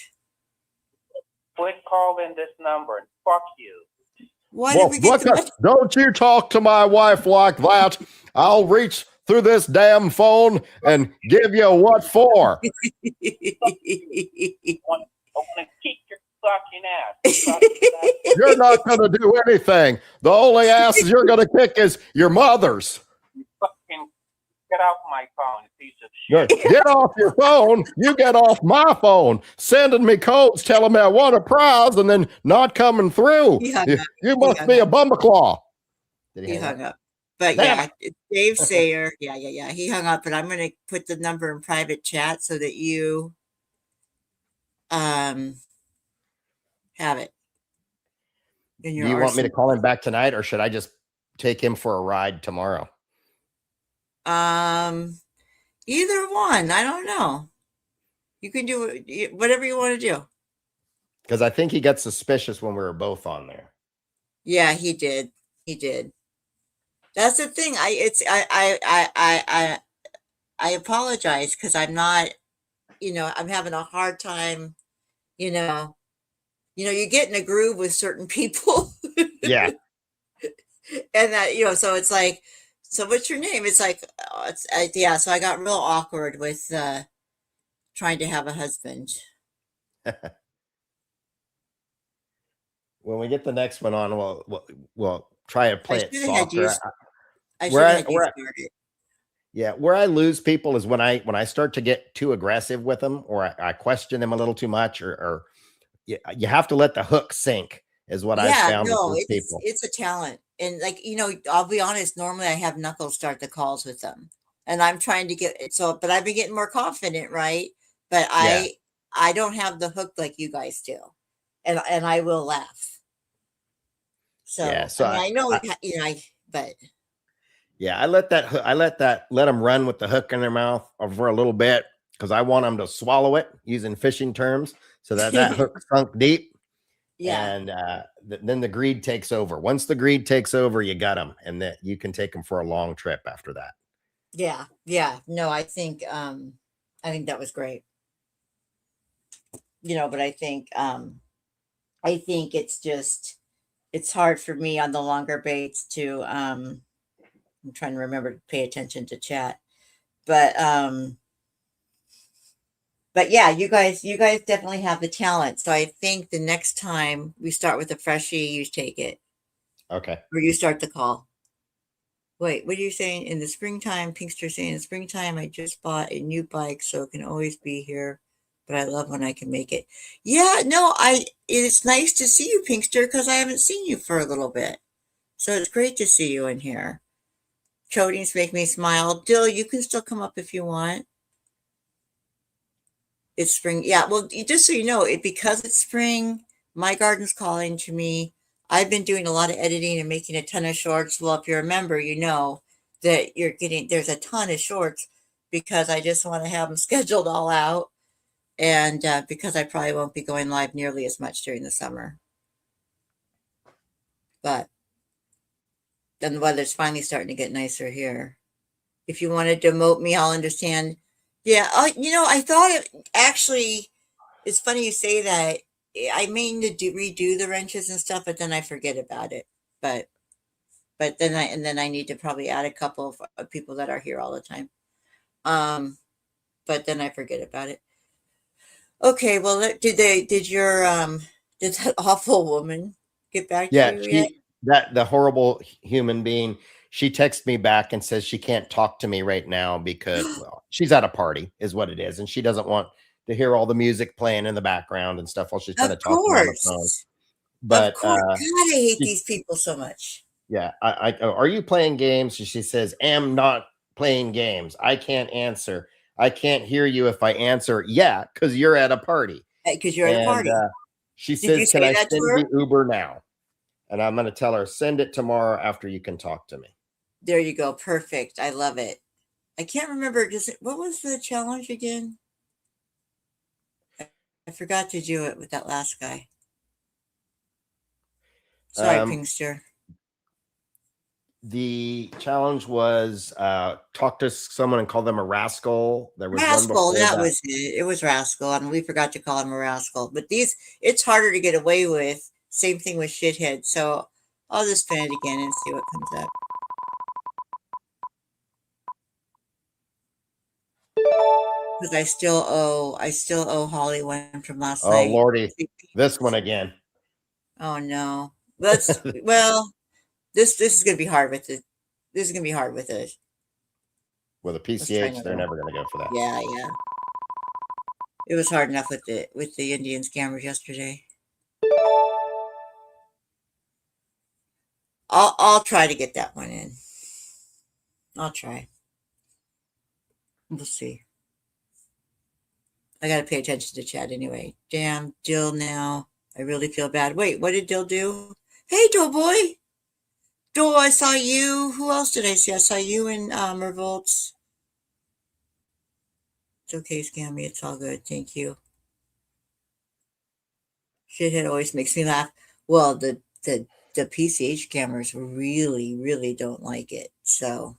Quit calling this number and fuck you. Why did we get the money? Don't you talk to my wife like that. I'll reach through this damn phone and give you what for. I want to kick your fucking ass. You're not going to do anything. The only asses you're going to kick is your mother's. Fucking get off my phone, you piece of shit. Get off your phone. You get off my phone. Sending me codes telling me I want a prize and then not coming through. You must be a bumbleclaw. He hung up. But yeah, Dave Sayer. Yeah. He hung up, and I'm going to put the number in private chat so that you have it. Do you want me to call him back tonight, or should I just take him for a ride tomorrow? Either one. I don't know. You can do whatever you want to do. Because I think he got suspicious when we were both on there. Yeah, he did. He did. That's the thing. I apologize because I'm not, I'm having a hard time, you get in a groove with certain people. Yeah. And that, so it's like, so what's your name? It's like, yeah. So I got real awkward with trying to have a husband. When we get the next one on, we'll try to play it softer. Where I lose people is when I start to get too aggressive with them, or I question them a little too much, or you have to let the hook sink. Is what I've found with people. It's a talent, and I'll be honest. Normally, I have Knuckles start the calls with them, and I'm trying to get it. So, but I've been getting more confident, right? But I don't have the hook like you guys do, and I will laugh. So, I know, but yeah, I let them run with the hook in their mouth for a little bit because I want them to swallow it, using fishing terms, so that hook sunk deep. Yeah, and then the greed takes over. Once the greed takes over, you got them, and that you can take them for a long trip after that. Yeah. No, I think that was great. But I think it's hard for me on the longer baits to I'm trying to remember to pay attention to chat. But yeah, you guys definitely have the talent. So I think the next time we start with a freshie, you take it. Okay. Or you start the call. Wait, what are you saying? In the springtime, Pinkster saying in the springtime, I just bought a new bike, so it can always be here. But I love when I can make it. Yeah, no, it's nice to see you, Pinkster, because I haven't seen you for a little bit. So it's great to see you in here. Chodies make me smile. Dill, you can still come up if you want. It's spring. Yeah, well, just so you know, because it's spring, my garden's calling to me. I've been doing a lot of editing and making a ton of shorts. Well, if you remember, you know that there's a ton of shorts because I just want to have them scheduled all out. And because I probably won't be going live nearly as much during the summer. But then the weather's finally starting to get nicer here. If you want to demote me, I'll understand. Yeah, I thought actually, it's funny you say that. I mean to redo the wrenches and stuff, but then I forget about it. But then I need to probably add a couple of people that are here all the time. But then I forget about it. Okay, well, did that awful woman get back to Yeah, you yet? the horrible human being, she texted me back and says she can't talk to me right now because, well, she's at a party is what it is, and she doesn't want to hear all the music playing in the background and stuff while she's trying Of to talk to me on the phone. course. Of But course. God, I hate she, these people so much. yeah, I go, are you playing games? She says, am not playing games. I can't answer. I can't hear you if I answer. Yeah, because you're at a party. Because you're at a And party. she Did you says, can say I that to send her? the Uber now? And I'm going to tell her, send it tomorrow after you can talk to me. There you go. Perfect. I love it. I can't remember. What was the challenge again? I forgot to do it with that last guy. Sorry, Um, Pinkster. the challenge was talk to someone and call them a rascal. There was one Rascal, before that that. was it. It was Rascal. I mean, we forgot to call him a rascal. But it's harder to get away with. Same thing with shithead. So I'll just spin it again and see what comes up. Because I still owe Holly one from last Oh, night. Lordy, this one again. Oh no. Well, this is gonna be hard with it. This is gonna be hard with it. With a Let's try PCH, another they're one. never going to go for that. Yeah. It was hard enough with the Indian scammers yesterday. I'll try to get that one in. I'll try. We'll see. I gotta pay attention to chat anyway. Damn, Dill now. I really feel bad. Wait, what did Dill do? Hey, Dill boy. Dill, I saw you. Who else did I see? I saw you in Revolts. It's okay, Scammy. It's all good. Thank you. Shithead always makes me laugh. Well, the PCH scammers really, really don't like it. So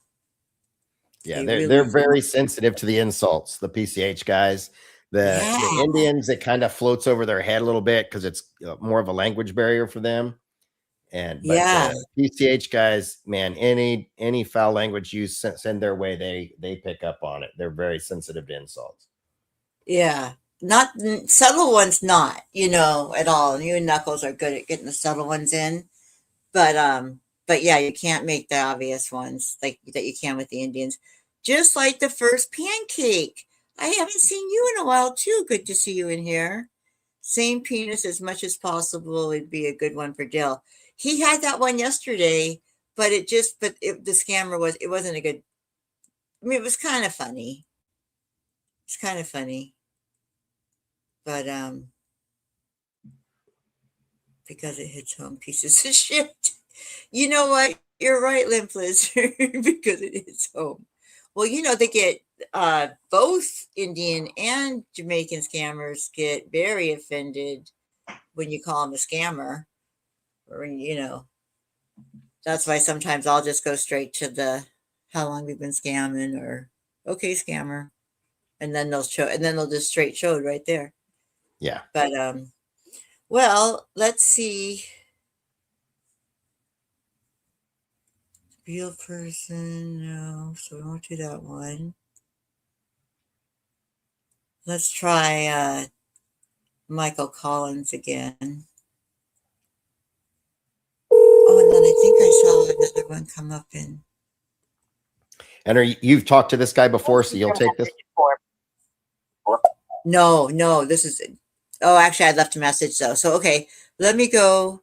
Yeah, they they're really very sensitive to the insults, the PCH guys. The yeah. Indians, it kind of floats over their head a little bit because it's more of a language barrier for them. But Yeah. the PCH guys, man, any foul language you send their way, they pick up on it. They're very sensitive to insults. Yeah. Not subtle ones, not, at all. And you and Knuckles are good at getting the subtle ones in. But yeah, you can't make the obvious ones like that you can with the Indians. Just like the first pancake. I haven't seen you in a while too. Good to see you in here. Same penis as much as possible would be a good one for Dill. He had that one yesterday, but the scammer it wasn't a good. I mean, it was kind of funny. It's kind of funny, but because it hits home, pieces of shit. You know what? You're right, Limp Lizard, because it hits home. Well, they get both Indian and Jamaican scammers get very offended when you call them a scammer, or that's why sometimes I'll just go straight to the how long we've been scamming or okay, scammer. And then they'll show, and then they'll just straight show it right there. Yeah. But, well, let's see. Real person, no, so we won't do that one. Let's try Michael Collins again. Oh, and then I think I saw another one come up in. And you've talked to this guy before, so you'll take this? No, this is. Oh, actually, I left a message though. So okay, let me go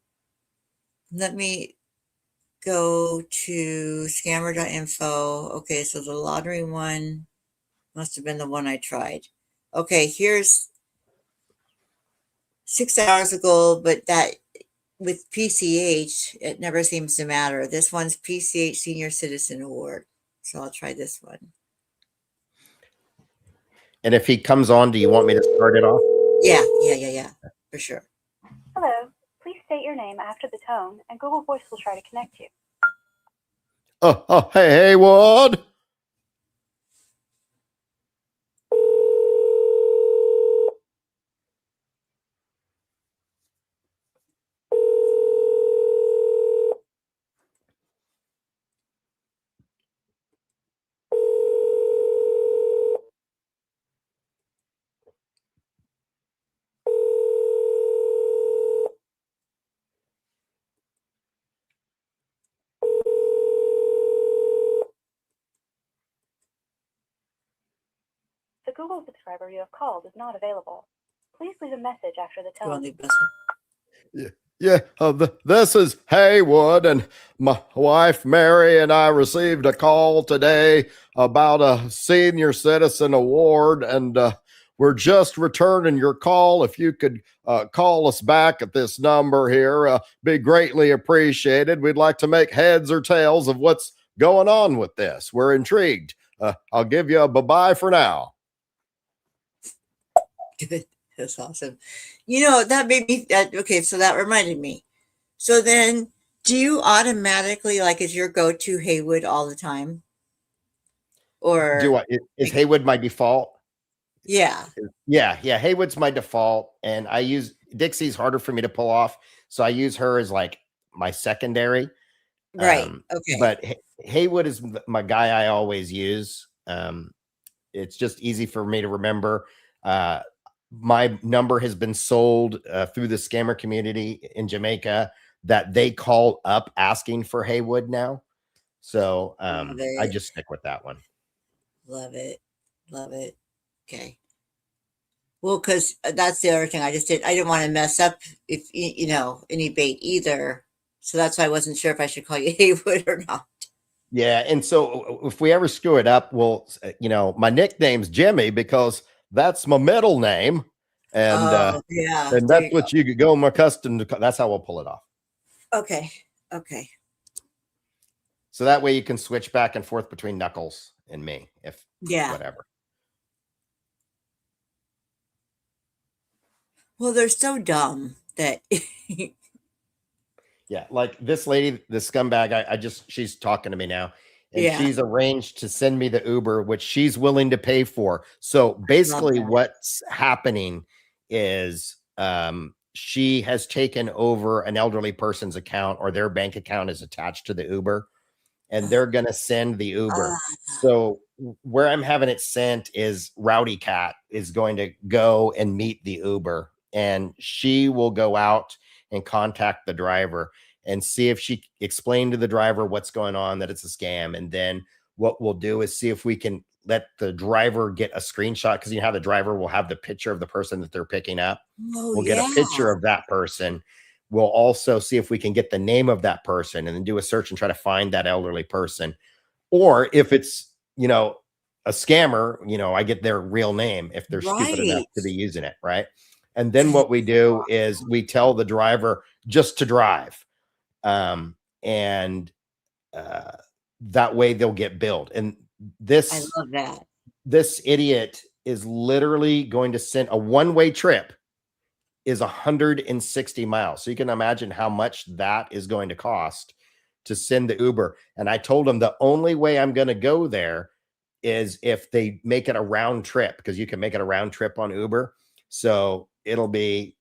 to scammer.info. Okay, so the lottery one must have been the one I tried. Okay, here's 6 hours ago, but that with PCH, it never seems to matter. This one's PCH Senior Citizen Award. So I'll try this one. And if he comes on, do you want me to start it off? Yeah, for sure. Hello. Please state your name after the tone, and Google Voice will try to connect you. Hey, Haywood. The Google subscriber you have called is not available. Please leave a message after the You want tone. to leave a message? Yeah, this is Haywood, and my wife Mary and I received a call today about a senior citizen award, and we're just returning your call. If you could call us back at this number here, be greatly appreciated. We'd like to make heads or tails of what's going on with this. We're intrigued. I'll give you a bye-bye for now. Good. That's awesome. You know, that made me okay, so that reminded me. So then do you automatically, like, is your go-to Haywood all the time? Or Do I, is Haywood my default? Yeah. Yeah, Haywood's my default, and I use Dixie's harder for me to pull off, so I use her as like my secondary. Right. Okay. But Haywood is my guy I always use. It's just easy for me to remember. My number has been sold through the scammer community in Jamaica that they call up asking for Haywood now. So I just stick with that one. Love it. Okay. Well, because that's the other thing I didn't want to mess up if you know any bait either. So that's why I wasn't sure if I should call you Haywood or not. Yeah, and so if we ever screw it up, well, my nickname's Jimmy because that's my middle name, and yeah, and that's what you could go more accustomed to. That's how we'll pull it off. Okay. So that way you can switch back and forth between Knuckles and me, if whatever. Well, they're so dumb that. Yeah, like this lady, this scumbag, she's talking to me now, and she's arranged to send me the Uber, which she's willing to pay for. So basically what's happening is she has taken over an elderly person's account, or their bank account is attached to the Uber, and they're going to send the Uber. So where I'm having it sent is Rowdy Cat is going to go and meet the Uber, and she will go out and contact the driver and see if she explained to the driver what's going on, that it's a scam. And then what we'll do is see if we can let the driver get a screenshot, because you know how the driver will have the picture of the person that they're picking up. We'll get a picture of that person. We'll also see if we can get the name of that person and then do a search and try to find that elderly person. Or if it's, a scammer, I get their real name if they're stupid enough to be using it. Right. And then what we do is we tell the driver just to drive. And that way they'll get billed. And I love that. This idiot is literally going to send a one-way trip is 160 miles. So you can imagine how much that is going to cost to send the Uber. And I told them the only way I'm going to go there is if they make it a round trip, because you can make it a round trip on Uber. So it'll be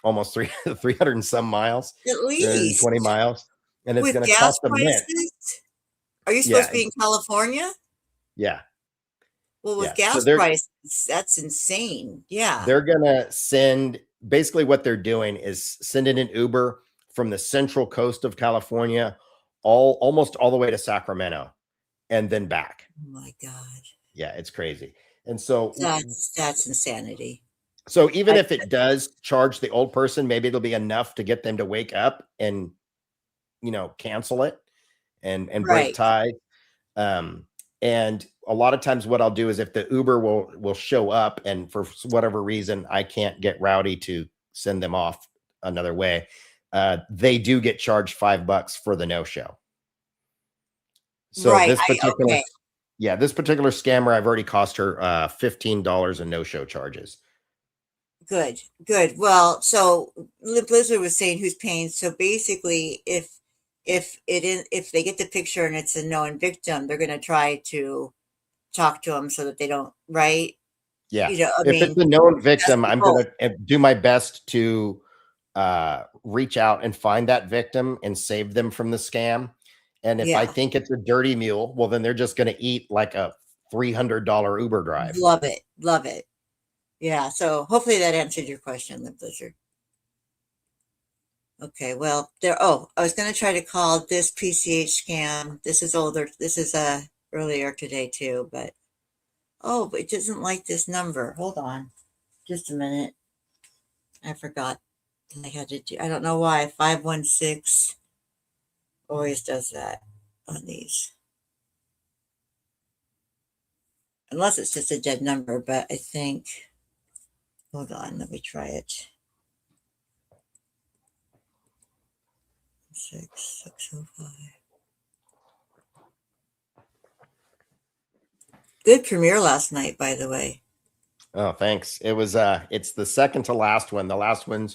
almost 300 and some miles, At least 320 miles. And it's with going to gas cost a mint. prices. Are you supposed to be in California? Yeah. Well, with So gas prices, that's insane. Yeah. They're going to send, basically what they're doing is sending an Uber from the central coast of California, almost all the way to Sacramento and then back. Oh my God. Yeah, it's crazy. And so that's insanity. So even if it does charge the old person, maybe it'll be enough to get them to wake up and, cancel it and break ties. And a lot of times what I'll do is if the Uber will show up and for whatever reason, I can't get Rowdy to send them off another way, they do get charged $5 for the no-show. So this particular, this particular scammer, I've already cost her $15 in no-show charges. Good. Well, so Blizzard was saying who's paying. So basically, if they get the picture and it's a known victim, they're going to try to talk to them so that they don't, right? Yeah. If it's a known victim, I'm going to do my best to reach out and find that victim and save them from the scam. And if I think it's a dirty mule, well, then they're just going to eat like a $300 Uber drive. Love it. Yeah. So hopefully that answered your question, the Blizzard. Okay. Well, I was going to try to call this PCH scam. This is older. This is earlier today too, but it doesn't like this number. Hold on just a minute. I forgot I had to do. I don't know why. 516 always does that on these. Unless it's just a dead number, but I think, hold on, let me try it. 605. Good premiere last night, by the way. Oh, thanks. It was it's the second to last one. The last one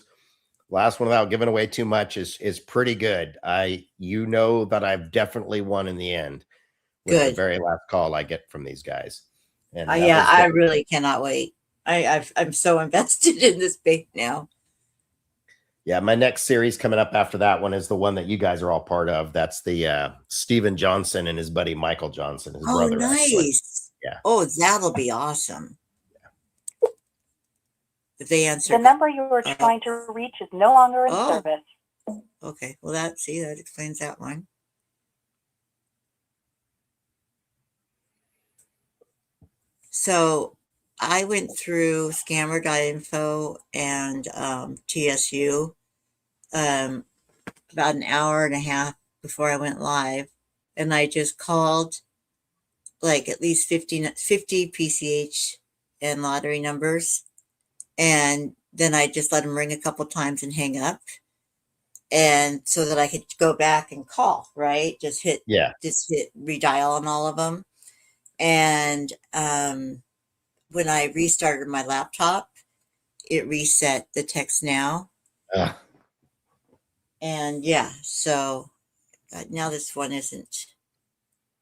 without giving away too much is pretty good. That I've definitely won in the end with the very last call I get from these guys. And I really cannot wait. I'm so invested in this bait now. Yeah, my next series coming up after that one is the one that you guys are all part of. That's the Steven Johnson and his buddy Michael Johnson, his brother. Nice. Yeah. Oh, that'll be awesome. Yeah. If they answer the number you were trying to reach is no longer in service. Okay. Well, that explains that one. So I went through scammer.info and TSU about an hour and a half before I went live. And I just called like at least 50 PCH and lottery numbers. And then I just let them ring a couple times and hang up. And so that I could go back and call, right? Just hit redial on all of them. And when I restarted my laptop, it reset the text now. And so now this one isn't.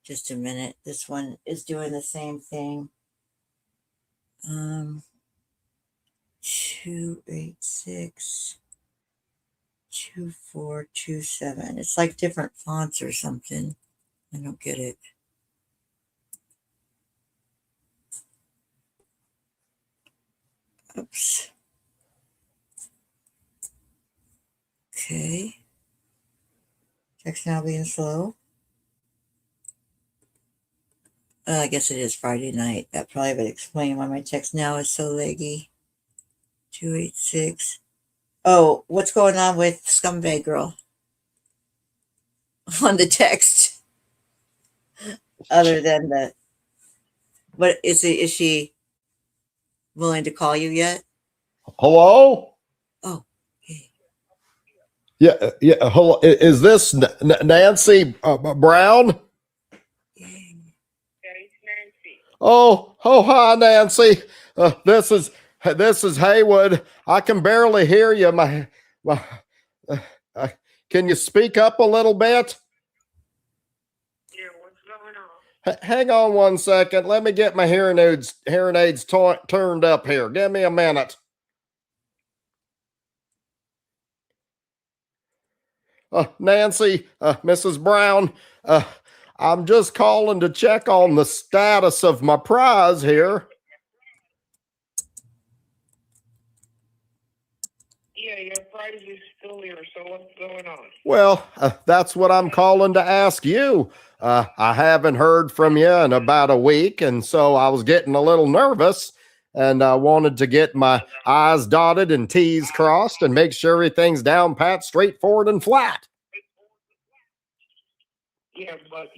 Just a minute. This one is doing the same thing. 286 2427. It's like different fonts or something. I don't get it. Oops. Okay. Text now being slow. I guess it is Friday night. That probably would explain why my text now is so laggy. 286. Oh, what's going on with Scumbag Girl on the text? Other than what is she willing to call you yet? Hello? Oh, okay. Yeah. Hello. Is this Nancy Brown? Oh, hi, Nancy. This is Haywood. I can barely hear you. Can you speak up a little bit? Hang on one second. Let me get my hearing aids turned up here. Give me a minute. Nancy, Mrs. Brown, I'm just calling to check on the status of my prize here. Yeah, your prize is still here, so what's going on? Well, that's what I'm calling to ask you. I haven't heard from you in about a week, and so I was getting a little nervous, and I wanted to get my I's dotted and T's crossed and make sure everything's down pat, straightforward, and flat. Yeah, but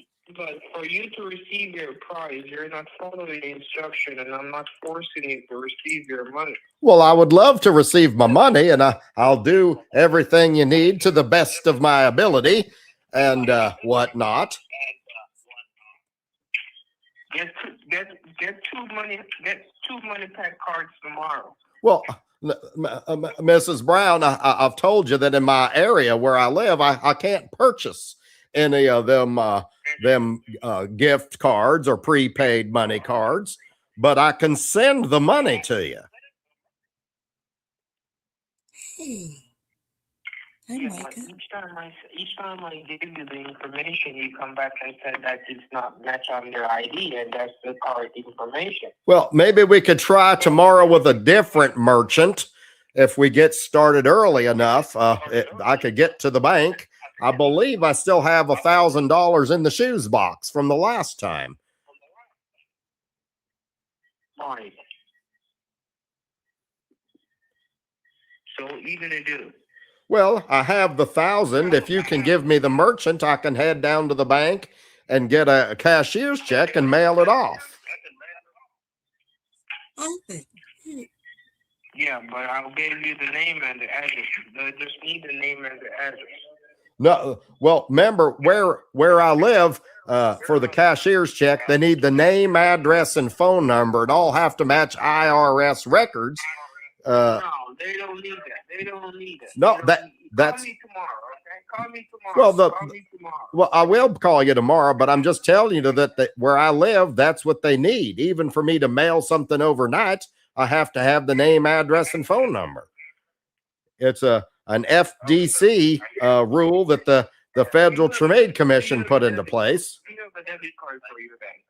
for you to receive your prize, you're not following the instruction, and I'm not forcing you to receive your money. Well, I would love to receive my money, and I'll do everything you need to the best of my ability and whatnot. Get two money pack cards tomorrow. Well, Mrs. Brown, I've told you that in my area where I live, I can't purchase any of them gift cards or prepaid money cards, but I can send the money to you. Hey. Hi, Yeah, Micah. but each time I give you the information, you come back and said that it's not match on their ID, and that's the card information. Well, maybe we could try tomorrow with a different merchant if we get started early enough. I could get to the bank. I believe I still have $1,000 in the shoes box from the last time. Right. So what are you gonna do? Well, I have the 1,000. If you can give me the merchant, I can head down to the bank and get a cashier's check and mail it off. Yeah, but I'll give you the name and the address. I just need the name and the address. No, well, remember where I live, for the cashier's check, they need the name, address, and phone number. It all have to match IRS records. No, they don't need that. They don't need it. No, that's. Call me tomorrow, okay? Call me tomorrow. Well, Call me tomorrow. Well, I will call you tomorrow, but I'm just telling you that where I live, that's what they need. Even for me to mail something overnight, I have to have the name, address, and phone number. It's an FDC rule that the Federal Trade Commission put into place. You have a debit card for your bank?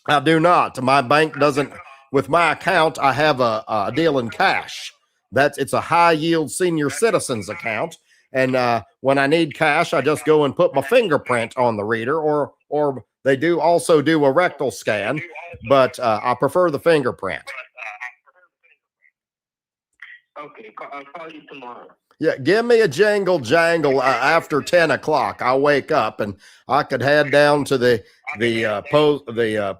I do not. My bank doesn't. With my account, I have a deal in cash. It's a high yield senior citizens account. And when I need cash, I just go and put my fingerprint on the reader, or they do also do a rectal scan, but I prefer the fingerprint. Okay, I'll call you tomorrow. Yeah, give me a jangle after 10 o'clock. I'll wake up and I could head down to the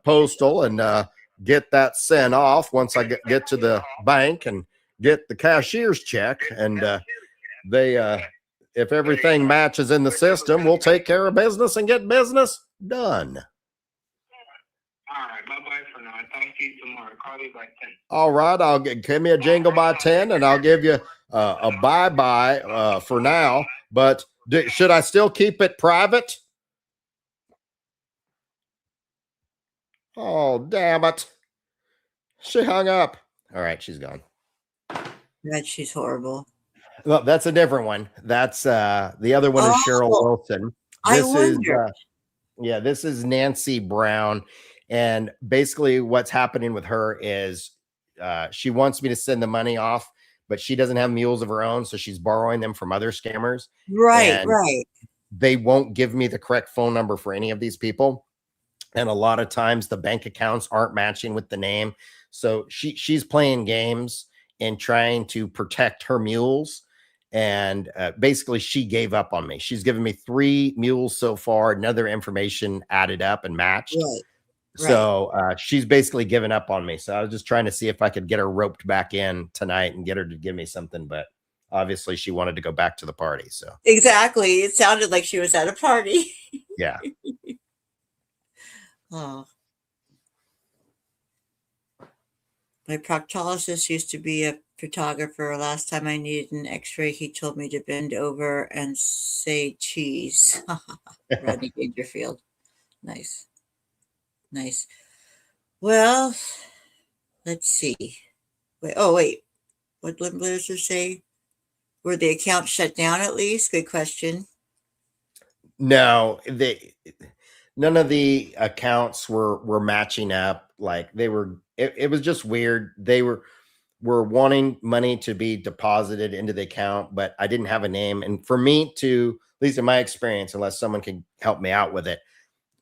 postal and get that sent off once I get to the bank and get the cashier's check. And if everything matches in the system, we'll take care of business and get business done. All right, bye-bye for now. I'll talk to you tomorrow. Call me by 10. All right, give me a jingle by 10 and I'll give you a bye-bye for now. But should I still keep it private? Oh, damn it. She hung up. All right, she's gone. God, she's horrible. Well, that's a different one. That's the other one is Cheryl Wilson. This is Nancy Brown. And basically what's happening with her is she wants me to send the money off, but she doesn't have mules of her own. So she's borrowing them from other scammers. Right. They won't give me the correct phone number for any of these people. And a lot of times the bank accounts aren't matching with the name. So she's playing games and trying to protect her mules. And basically she gave up on me. She's given me 3 mules so far, another information added up and matched. Right. So she's basically given up on me. So I was just trying to see if I could get her roped back in tonight and get her to give me something. But obviously she wanted to go back to the party. So Exactly. It sounded like she was at a party. Yeah. Oh. My proctologist used to be a photographer. Last time I needed an x-ray, he told me to bend over and say cheese. Rodney Dangerfield. Nice. Nice. Well, let's see. Wait. What does it say? Were the accounts shut down at least? Good question. No, none of the accounts were matching up. Like they were, it was just weird. They were wanting money to be deposited into the account, but I didn't have a name. And for me to, at least in my experience, unless someone can help me out with it,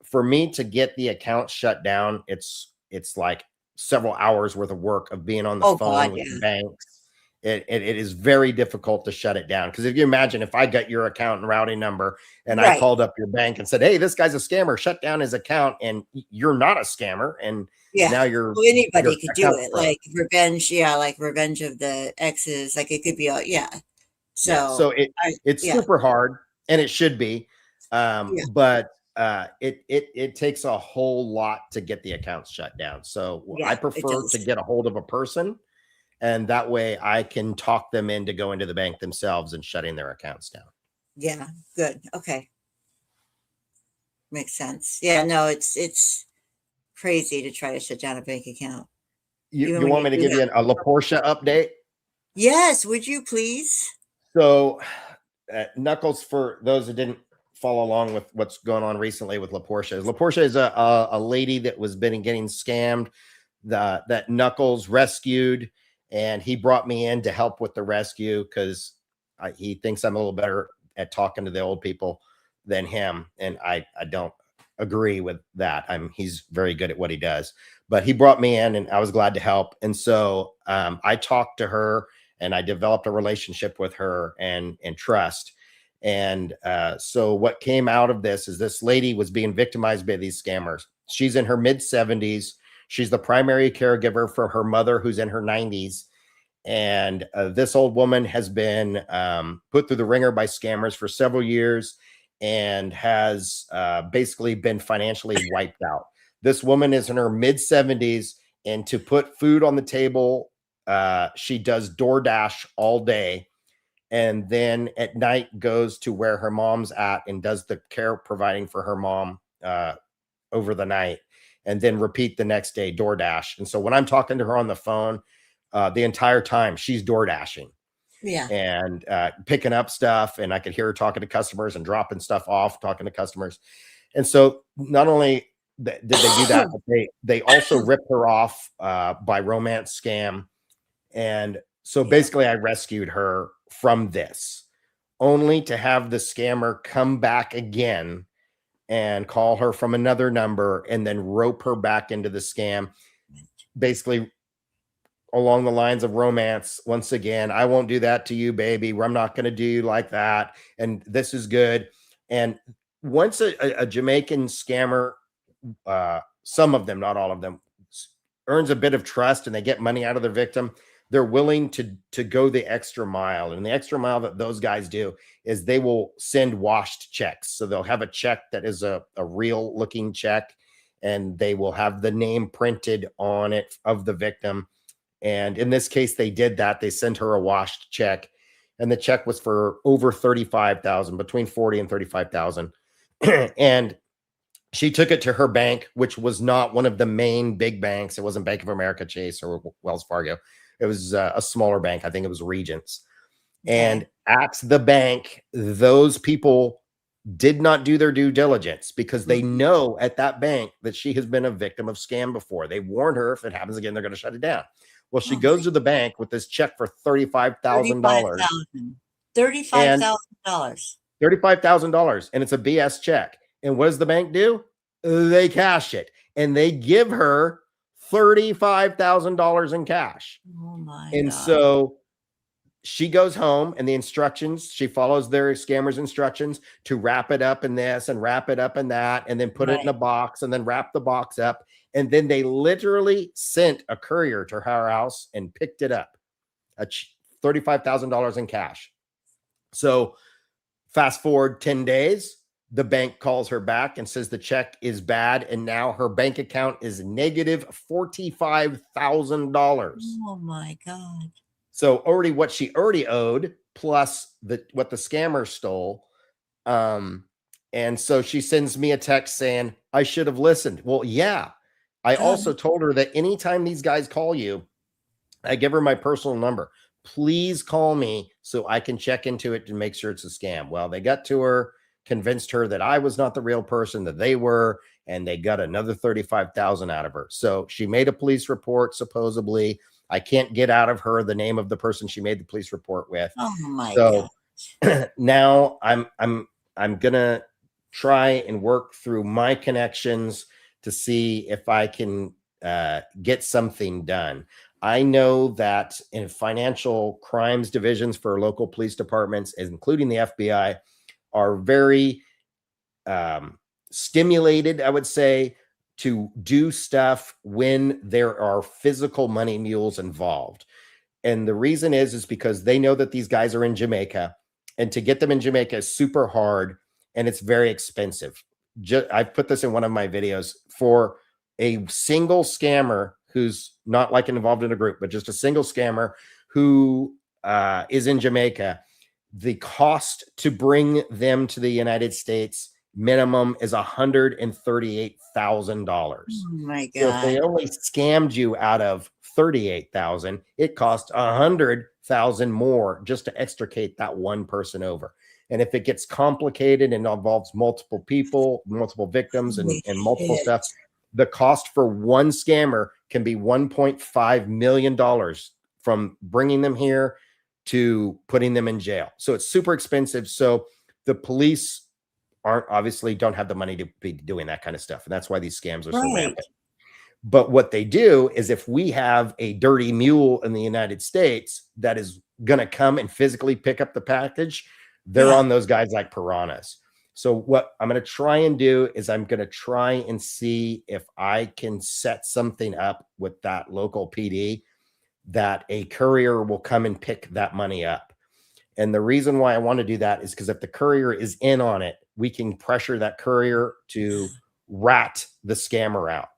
for me to get the account shut down, it's like several hours worth of work of being on the Oh phone God, with yeah. the banks. It is very difficult to shut it down. Because if you imagine if I got your account and routing number and I Right. called up your bank and said, hey, this guy's a scammer, shut down his account, and you're not a scammer, and Yeah. now you're Well, anybody could do account it. froze. Like revenge, yeah, like revenge of the exes. Like it could be all, yeah. Yeah, so it's Yeah, super hard, and it should be, yeah, but it takes a whole lot to get the accounts shut down. So I yeah, it prefer does. to get a hold of a person, and that way I can talk them into going to the bank themselves and shutting their accounts down. Yeah, good. Okay. Makes sense. Yeah, no, it's crazy to try to shut down a bank account. Even You when want you me to do give you have. a La Portia update? Yes, would you please? So, Knuckles, for those that didn't follow along with what's going on recently with La Portia, La Portia is a lady that was been getting scammed. That Knuckles rescued, and he brought me in to help with the rescue because he thinks I'm a little better at talking to the old people than him, and I don't agree with that. He's very good at what he does, but he brought me in, and I was glad to help. And so I talked to her, and I developed a relationship with her and trust. And so what came out of this is this lady was being victimized by these scammers. She's in her mid 70s. She's the primary caregiver for her mother, who's in her 90s. And this old woman has been put through the ringer by scammers for several years and has basically been financially wiped out. This woman is in her mid 70s, and to put food on the table, she does DoorDash all day, and then at night goes to where her mom's at and does the care providing for her mom over the night, and then repeat the next day DoorDash. And so when I'm talking to her on the phone, the entire time she's door dashing Yeah. and picking up stuff, and I could hear her talking to customers and dropping stuff off, talking to customers. And so not only did they do that, but they also ripped her off by romance scam. And so basically I rescued her from this, only to have the scammer come back again and call her from another number and then rope her back into the scam, basically along the lines of romance. Once again, I won't do that to you, baby. I'm not going to do you like that. And this is good. And once a Jamaican scammer, some of them, not all of them, earns a bit of trust and they get money out of their victim, they're willing to go the extra mile. And the extra mile that those guys do is they will send washed checks. So they'll have a check that is a real looking check, and they will have the name printed on it of the victim. And in this case, they did that. They sent her a washed check, and the check was for over 35,000, between 40 and 35,000. And she took it to her bank, which was not one of the main big banks. It wasn't Bank of America, Chase, or Wells Fargo. It was a smaller bank. I think it was Regents. And at the bank, those people did not do their due diligence because they know at that bank that she has been a victim of scam before. They warned her if it happens again, they're going to shut it down. Well, she goes to the bank with this check for $35,000. $35,000. $35,000, and it's a BS check. And what does the bank do? They cash it, and they give her $35,000 in cash. Oh my And God. so she goes home, and the instructions, she follows their scammers' instructions to wrap it up in this and wrap it up in that, and then put it in a box and then wrap the box up. And then they literally sent a courier to her house and picked it up, $35,000 in cash. So fast forward 10 days, the bank calls her back and says the check is bad. And now her bank account is negative $45,000. Oh my God. So already what she already owed, plus what the scammer stole. And so she sends me a text saying, I should have listened. Well, yeah, I also told her that anytime these guys call you, I give her my personal number. Please call me so I can check into it to make sure it's a scam. Well, they got to her, convinced her that I was not the real person, that they were, and they got another 35,000 out of her. So she made a police report, supposedly. I can't get out of her the name of the person she made the police report with. Oh my So God. now I'm gonna try and work through my connections to see if I can get something done. I know that in financial crimes divisions for local police departments, including the FBI, are very stimulated, I would say, to do stuff when there are physical money mules involved. And the reason is because they know that these guys are in Jamaica, and to get them in Jamaica is super hard and it's very expensive. I've put this in one of my videos. For a single scammer who's not like involved in a group, but just a single scammer who is in Jamaica, the cost to bring them to the United States minimum is $138,000. Oh my So if they God. only scammed you out of 38,000, it costs 100,000 more just to extricate that one person over. And if it gets complicated and involves multiple people, multiple victims, and multiple Shit. stuff, the cost for one scammer can be $1.5 million from bringing them here to putting them in jail. So it's super expensive. So the police don't have the money to be doing that kind of stuff. And that's why these scams are so Right. rampant. But what they do is, if we have a dirty mule in the United States that is going to come and physically pick up the package, they're on those guys like piranhas. So what I'm going to try and do is I'm going to try and see if I can set something up with that local PD that a courier will come and pick that money up. And the reason why I want to do that is because if the courier is in on it, we can pressure that courier to rat the scammer out.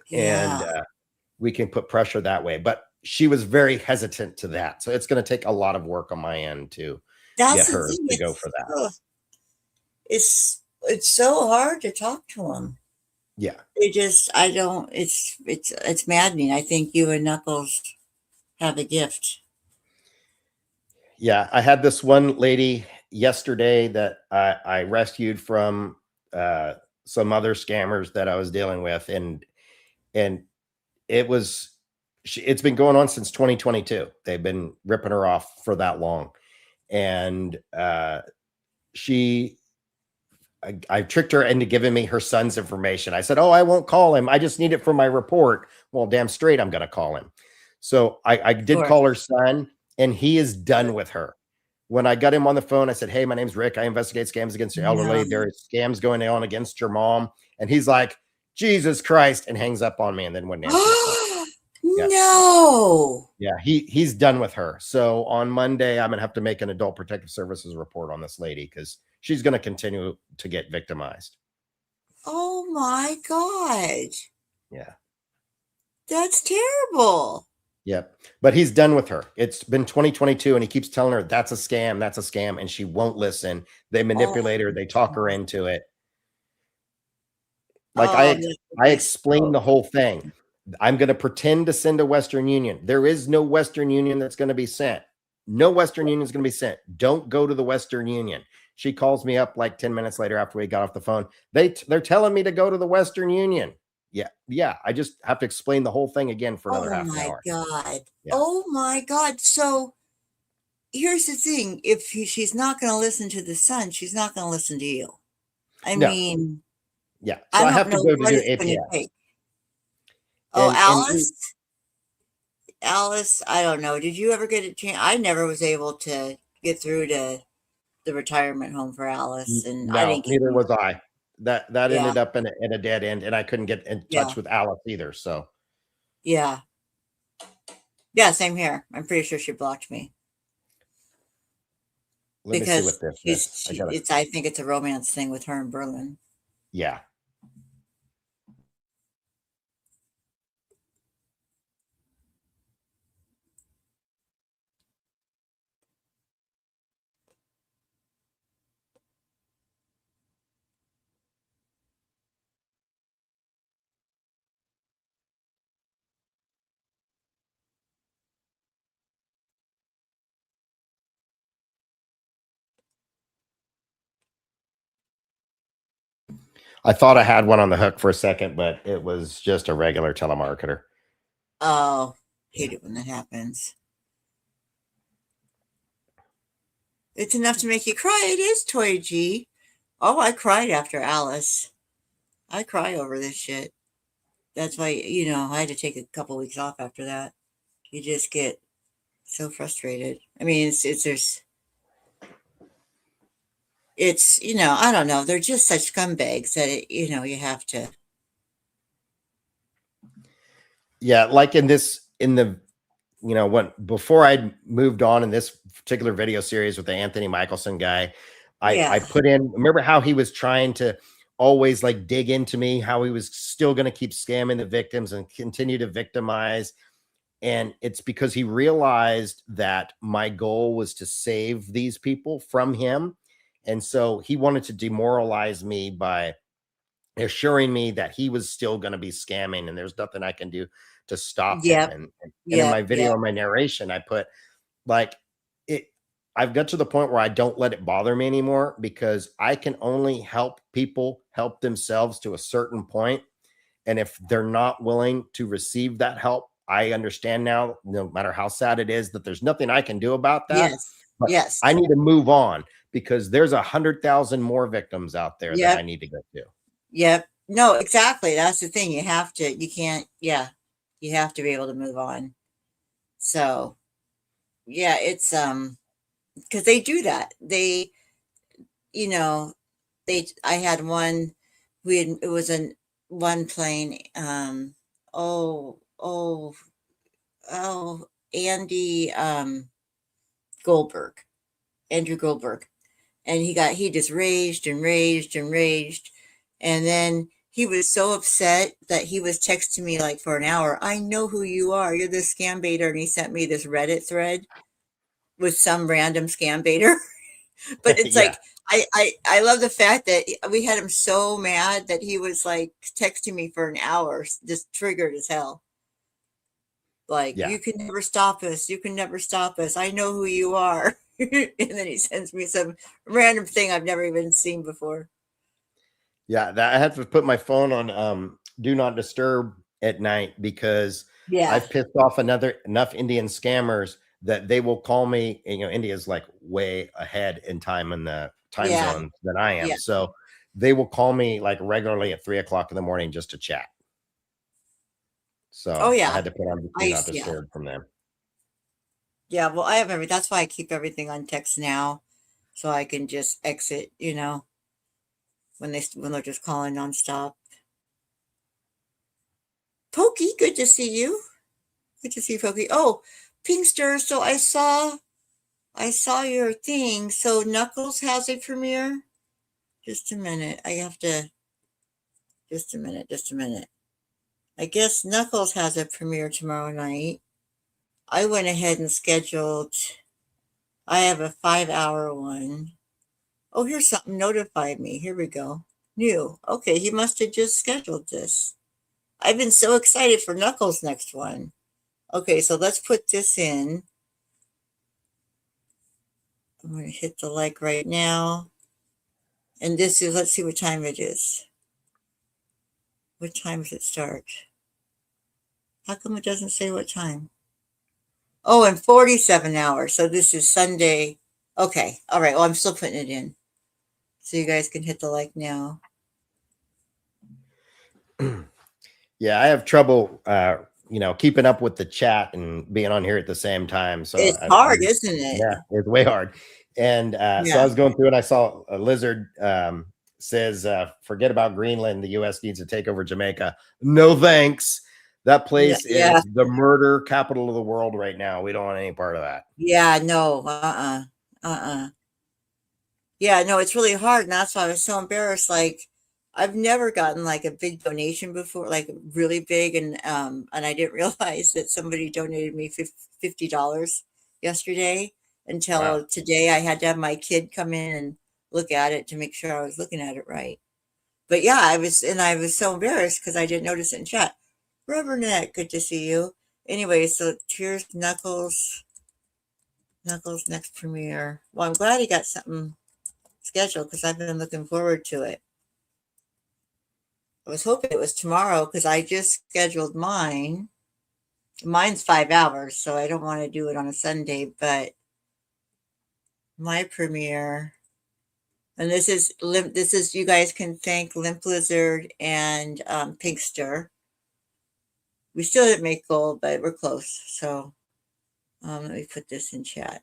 Yeah. And we can put pressure that way. But she was very hesitant to that. So it's going to take a lot of work on my end to That's get the her thing. to go for that. It's so hard to talk to them. Yeah. It's maddening. I think you and Knuckles have a gift. Yeah. I had this one lady yesterday that I rescued from some other scammers that I was dealing with. And it's been going on since 2022. They've been ripping her off for that long. And I tricked her into giving me her son's information. I said, "Oh, I won't call him. I just need it for my report." Well, damn straight, I'm going to call him. So I did Sure. call her son, and he is done with her. When I got him on the phone, I said, "Hey, my name's Rick. I investigate scams against your elderly. There are scams going on against your mom." And he's like, "Jesus Christ," and hangs up on me and then wouldn't answer the phone. Yeah. No. Yeah, he's done with her. So on Monday, I'm gonna have to make an adult protective services report on this lady because she's gonna continue to get victimized. Oh my God. Yeah. That's terrible. Yep. But he's done with her. It's been 2022 and he keeps telling her that's a scam, and she won't listen. They manipulate her, they talk her into it. Like I explained the whole thing. I'm going to pretend to send a Western Union. There is no Western Union that's going to be sent. No Western Union is going to be sent. Don't go to the Western Union. She calls me up like 10 minutes later after we got off the phone. They're telling me to go to the Western Union. Yeah. I just have to explain the whole thing again for another half an hour. Oh my God. Yeah. Oh my God. So here's the thing. If she's not going to listen to the son, she's not going to listen to you. I No. mean, Yeah. So I have to go to do APS. Oh, Alice? Alice, I don't know. Did you ever get a chance? I never was able to get through to the retirement home for Alice, and I No, didn't. neither was I. That Yeah. ended up in a dead end, and I couldn't get in touch with Alice either. So yeah, same here. I'm pretty sure she blocked me let me see because what this is. I think it's a romance thing with her in Berlin. Yeah. I thought I had one on the hook for a second, but it was just a regular telemarketer. Oh, hate it when that happens. It's enough to make you cry. It is, Toy G. Oh, I cried after Alice. I cry over this shit. That's why, I had to take a couple weeks off after that. You just get so frustrated. I mean, I don't know. They're just such scumbags that you have to. Yeah, like in the before I moved on in this particular video series with the Anthony Michelson guy, I put in, remember how he was trying to always like dig into me, how he was still going to keep scamming the victims and continue to victimize. And it's because he realized that my goal was to save these people from him. And so he wanted to demoralize me by assuring me that he was still going to be scamming and there's nothing I can do to stop him. And in my video, in my narration, I put like I've got to the point where I don't let it bother me anymore because I can only help people help themselves to a certain point. And if they're not willing to receive that help, I understand now, no matter how sad it is, that there's nothing I can do about that. But I need to move on because there's 100,000 more victims out there that I need to get to. Yep. No, exactly. That's the thing. You have to be able to move on. So yeah, it's because they do that. I had one, it was one plane, Andy Andrew Goldberg. And he just raged and raged and raged. And then he was so upset that he was texting me like for an hour. I know who you are. You're the scam baiter. And he sent me this Reddit thread with some random scam baiter. But it's like, I love the fact that we had him so mad that he was like texting me for an hour, just triggered as hell. Like, you can never stop us. You can never stop us. I know who you are. And then he sends me some random thing I've never even seen before. Yeah, I have to put my phone on do not disturb at night because I've pissed off enough Indian scammers that they will call me. India's like way ahead in time in the time zone than I am. So they will call me like regularly at 3:00 in the morning just to chat. So I had to put on do not disturb from them. Yeah, well, I have that's why I keep everything on text now, so I can just exit, when they're just calling nonstop. Pokey, good to see you. Good to see you, Pokey. Oh, Pinkster, so I saw your thing. So Knuckles has a premiere. Just a minute. Just a minute. I guess Knuckles has a premiere tomorrow night. I went ahead and scheduled. I have a 5-hour one. Oh, here's something notified me. Here we go. New. Okay, he must have just scheduled this. I've been so excited for Knuckles' next one. Okay, so let's put this in. I'm going to hit the like right now. And this is, let's see what time it is. What time does it start? How come it doesn't say what time? Oh, in 47 hours. So this is Sunday. Okay. All right. Well, I'm still putting it in. So you guys can hit the like now. Yeah, I have trouble, keeping up with the chat and being on here at the same time. So it's hard, isn't it? Yeah, it's way hard. And so I was going through and I saw a lizard says, forget about Greenland. The U.S. needs to take over Jamaica. No, thanks. That place is the murder capital of the world right now. We don't want any part of that. Yeah, no. Yeah, no, it's really hard. And that's why I was so embarrassed. Like, I've never gotten like a big donation before, like really big. And I didn't realize that somebody donated me $50 yesterday until today. I had to have my kid come in and look at it to make sure I was looking at it right. But yeah, I was so embarrassed because I didn't notice it in chat. Rubberneck, good to see you. Anyway, so here's Knuckles' next premiere. Well, I'm glad he got something scheduled because I've been looking forward to it. I was hoping it was tomorrow because I just scheduled mine. Mine's 5 hours, so I don't want to do it on a Sunday, but my premiere, and this is you guys can thank Limp Lizard and Pinkster. We still didn't make gold, but we're close. So let me put this in chat.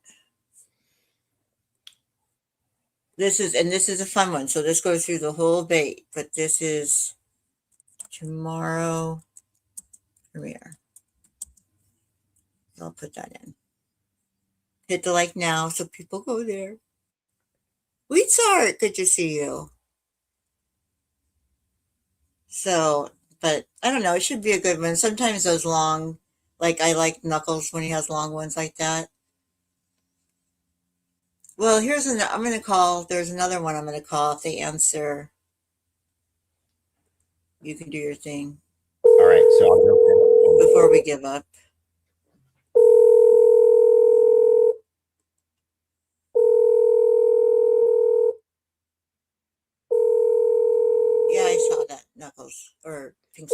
This is a fun one. So this goes through the whole bait, but this is tomorrow premiere. I'll put that in. Hit the like now so people go there. Sweetheart, good to see you. So, but I don't know. It should be a good one. Sometimes those long, like I like Knuckles when he has long ones like that. Well, I'm going to call, there's another one I'm going to call. If they answer, you can do your thing. All right. So I'll jump in. Before we give up. Yeah, I saw that. Knuckles or Pinkster.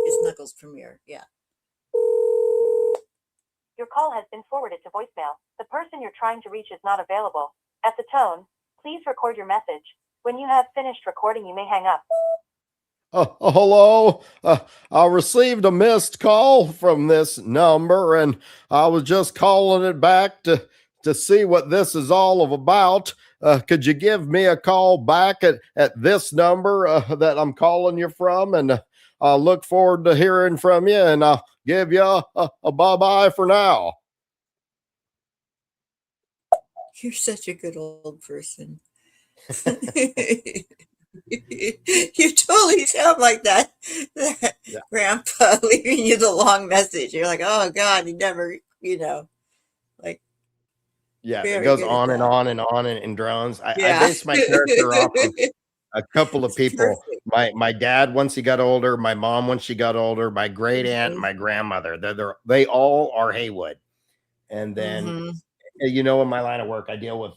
It's Knuckles premiere. Yeah. Your call has been forwarded to voicemail. The person you're trying to reach is not available. At the tone, please record your message. When you have finished recording, you may hang up. Hello. I received a missed call from this number, and I was just calling it back to see what this is all about. Could you give me a call back at this number that I'm calling you from? And I look forward to hearing from you, and I'll give you a bye-bye for now. You're such a good old person. You totally sound like that Yeah. grandpa leaving you the long message. You're like, oh God, he never, like. Yeah, it goes on and on and on in drones. I based my character off of a couple of people. Perfect. My dad once he got older, my mom when she got older, my great aunt, my grandmother. They all are Haywood. And then in my line of work, I deal with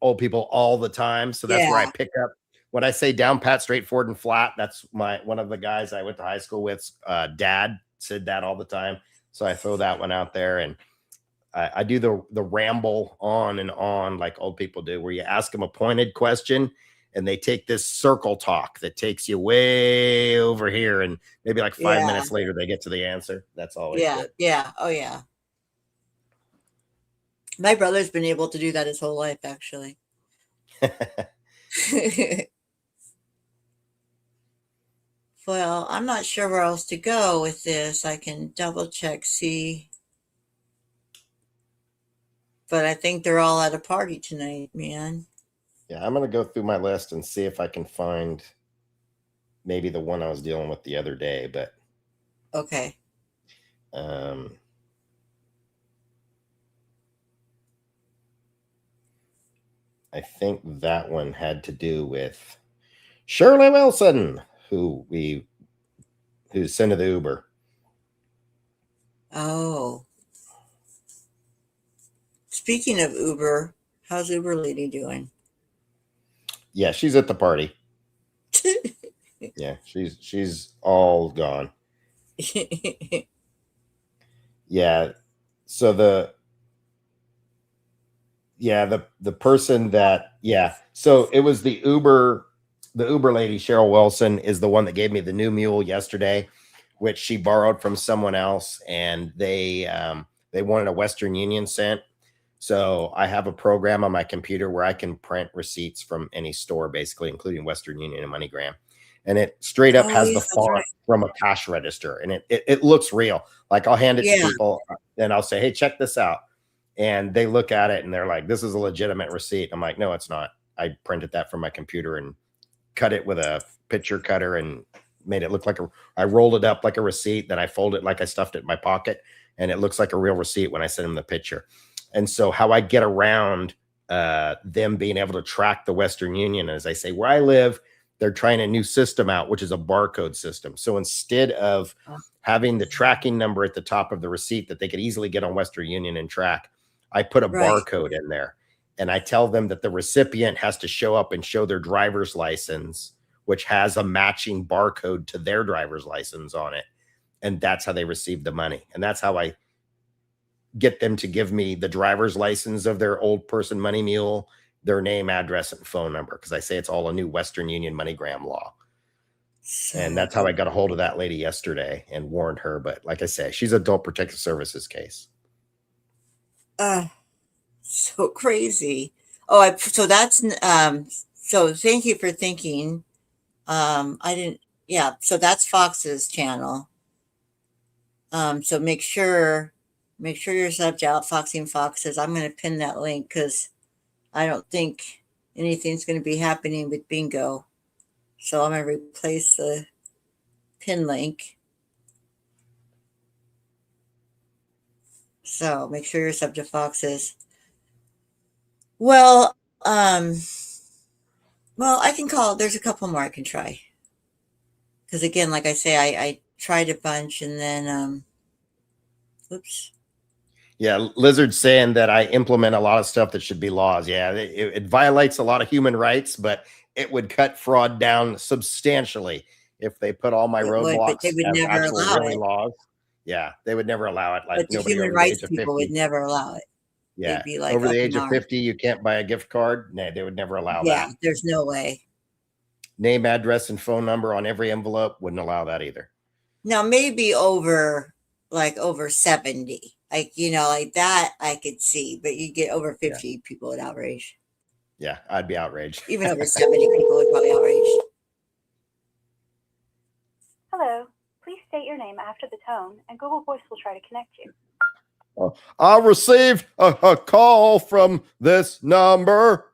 old people all the time. So that's where I pick up when I say down pat, straightforward, and flat. That's one of the guys I went to high school with. Dad said that all the time. So I throw that one out there, and I do the ramble on and on like old people do, where you ask them a pointed question and they take this circle talk that takes you way over here, and maybe like 5 minutes later they get to the answer. That's always good. Yeah. Oh yeah. My brother's been able to do that his whole life, actually. Well, I'm not sure where else to go with this. I can double check, see. But I think they're all at a party tonight, man. Yeah, I'm going to go through my list and see if I can find maybe the one I was dealing with the other day, but okay. I think that one had to do with Shirley Wilson, who's into the Uber. Oh. Speaking of Uber, how's Uber lady doing? Yeah, she's at the party. Yeah, she's all gone. Yeah. So the person that, so it was the Uber lady, Cheryl Wilson, is the one that gave me the new mule yesterday, which she borrowed from someone else, and they wanted a Western Union cent. So I have a program on my computer where I can print receipts from any store, basically, including Western Union and MoneyGram. And it straight up has the font from a cash register, and it looks real. Like I'll hand it to people and I'll say, hey, check this out. And they look at it and they're like, this is a legitimate receipt. I'm like, no, it's not. I printed that from my computer and cut it with a picture cutter and made it look like I rolled it up like a receipt. Then I folded it like I stuffed it in my pocket, and it looks like a real receipt when I send them the picture. And so how I get around them being able to track the Western Union, as I say, where I live, they're trying a new system out, which is a barcode system. So instead of having the tracking number at the top of the receipt that they could easily get on Western Union and track, I put a barcode in there, and I tell them that the recipient has to show up and show their driver's license which has a matching barcode to their driver's license on it. And that's how they receive the money. And that's how I get them to give me the driver's license of their old person money mule, their name, address, and phone number, because I say it's all a new Western Union MoneyGram law. And that's how I got a hold of that lady yesterday and warned her. But like I say, she's Adult Protective Services case. So crazy. Oh, so that's so thank you for thinking. I didn't, yeah, so that's Fox's channel. So make sure you're subbed out, Foxy and Foxes. I'm going to pin that link because I don't think anything's going to be happening with bingo. So I'm going to replace the pin link. So make sure you're subbed to Foxes. Well, I can call. There's a couple more I can try. Because again, like I say, I tried a bunch and then, oops. Yeah, Lizard's saying that I implement a lot of stuff that should be laws. Yeah, it violates a lot of human rights, but it would cut fraud down substantially if they put all my roadblocks But they would as never actual allow really it. laws. Yeah, they would never allow it. Like But the nobody human over the rights age of people 50. would never allow it. Yeah, They'd be like over the up age in of arms. 50, you can't buy a gift card. No, they would never allow Yeah, that. there's no way. Name, address, and phone number on every envelope wouldn't allow that either. Now maybe over 70. Like, like that I could see, but you get over 50 people would outrage. Yeah, I'd be outraged. Even over 70 people would probably outrage. Hello. Please state your name after the tone, and Google Voice will try to connect you. I received a call from this number.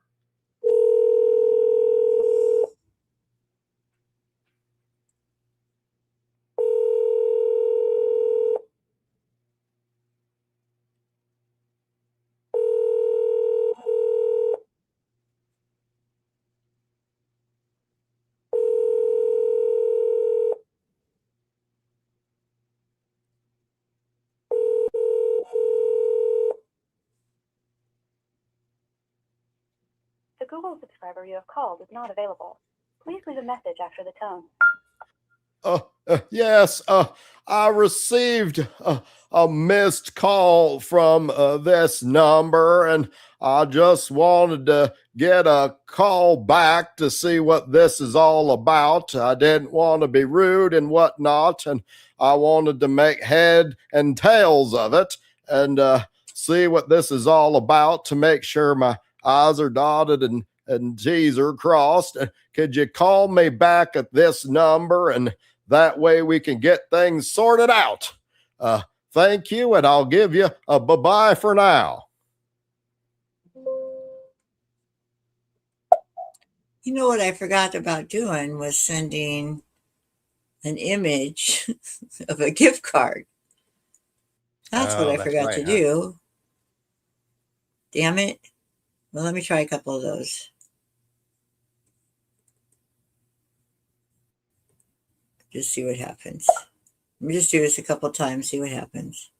The Google subscriber you have called is not available. Please leave a message after the tone. Yes, I received a missed call from this number, and I just wanted to get a call back to see what this is all about. I didn't want to be rude and whatnot, and I wanted to make head and tails of it and see what this is all about to make sure my I's are dotted and T's are crossed. Could you call me back at this number, and that way we can get things sorted out? Thank you, and I'll give you a bye-bye for now. You know what I forgot about doing was sending an image of a gift card. That's what I forgot to do. Damn it. Well, let me try a couple of those. Just see what happens. Let me just do this a couple of times, see what happens.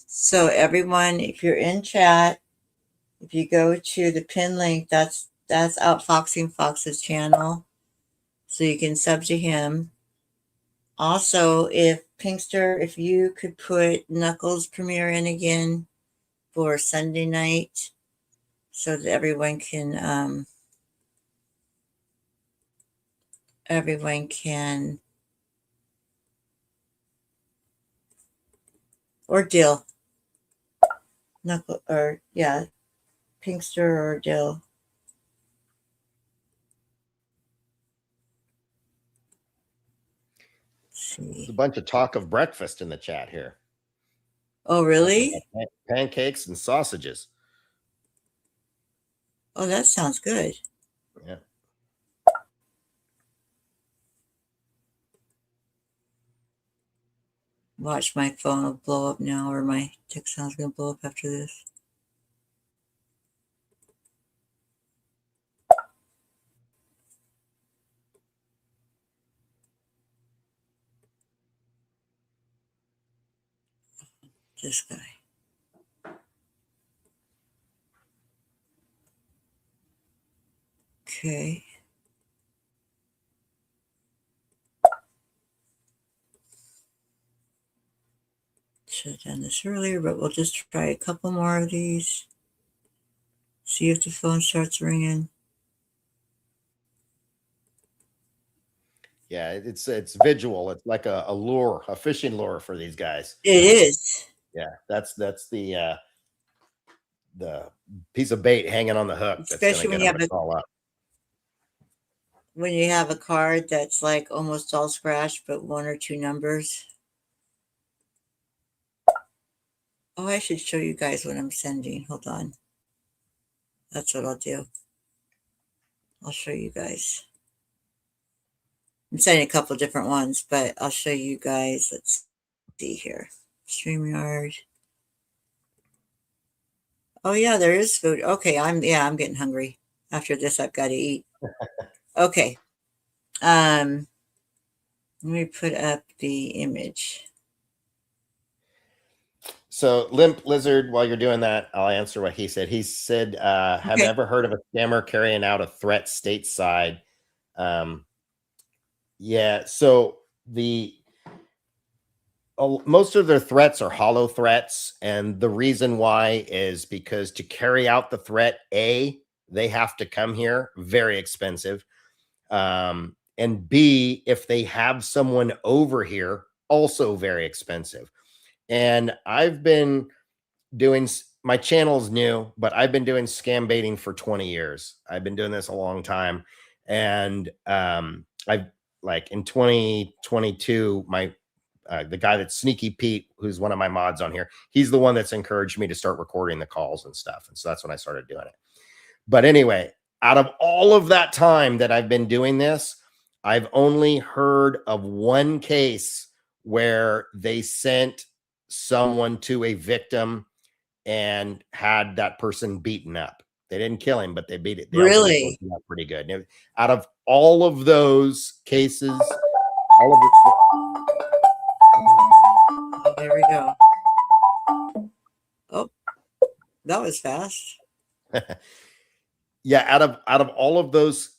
So everyone, if you're in chat, if you go to the pin link, that's Outfoxing Fox's channel. So you can sub to him. Also, if Pinkster, if you could put Knuckles premiere in again for Sunday night so that everyone can or Dill. Knuckle, or yeah, Pinkster or Dill. There's a bunch of talk of breakfast in the chat here. Oh, really? Pancakes and sausages. Oh, that sounds good. Yeah. Watch, my phone will blow up now, or my text sound's going to blow up after this. this guy. Okay. Should have done this earlier, but we'll just try a couple more of these. See if the phone starts ringing. Yeah, it's visual. It's like a lure, a fishing lure for these guys. It is. Yeah, that's the piece of bait hanging on the hook. Especially when you have call up. When you have a card that's like almost all scratched, but 1 or 2 numbers. Oh, I should show you guys what I'm sending. Hold on. That's what I'll do. I'll show you guys. I'm sending a couple different ones, but I'll show you guys. Let's see here. StreamYard. Oh yeah, there is food. Okay, I'm getting hungry. After this, I've got to eat. Okay. Let me put up the image. So Limp Lizard, while you're doing that, I'll answer what he said. He said, have you ever heard of a scammer carrying out a threat stateside? Yeah, so most of their threats are hollow threats, and the reason why is because to carry out the threat, A, they have to come here, very expensive. And B, if they have someone over here, also very expensive. And I've been doing, my channel's new, but I've been doing scam baiting for 20 years. I've been doing this a long time. And I've like in 2022, the guy that's Sneaky Pete, who's one of my mods on here, he's the one that's encouraged me to start recording the calls and stuff. And so that's when I started doing it. But anyway, out of all of that time that I've been doing this, I've only heard of one case where they sent someone to a victim and had that person beaten up. They didn't kill him, but they beat it. They really? Pretty good. And out of all of those cases, all of Oh, there we go. Oh, that was fast. Yeah, out of all of those,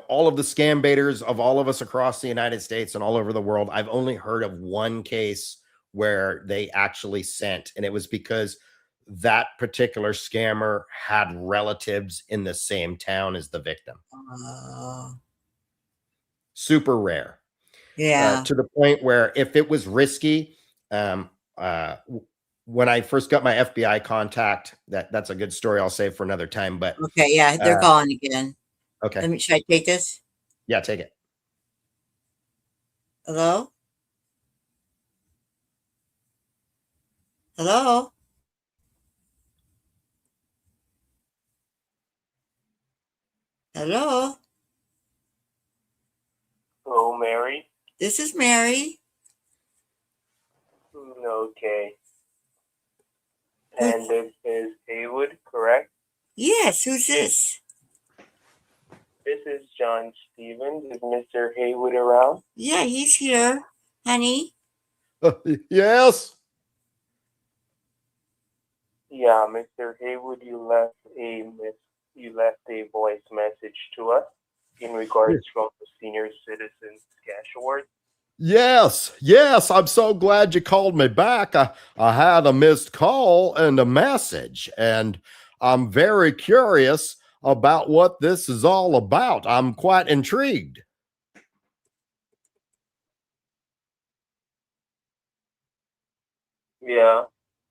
all of the scam baiters of all of us across the United States and all over the world, I've only heard of one case where they actually sent, and it was because that particular scammer had relatives in the same town as the victim. Super rare. Yeah. To the point where if it was risky, when I first got my FBI contact, that's a good story I'll save for another time. But okay, yeah, they're calling again. Okay. Should I take this? Yeah, take it. Hello? Hello? Hello? Hello, Mary. This is Mary. Okay. And this is Haywood, correct? Yes, who's this? This is John Stevens. Is Mr. Haywood around? Yeah, he's here, honey. Yes. Yeah, Mr. Haywood, you left a voice message to us in regards from the Senior Citizens Cash Award. Yes. I'm so glad you called me back. I had a missed call and a message, and I'm very curious about what this is all about. I'm quite intrigued. Yeah.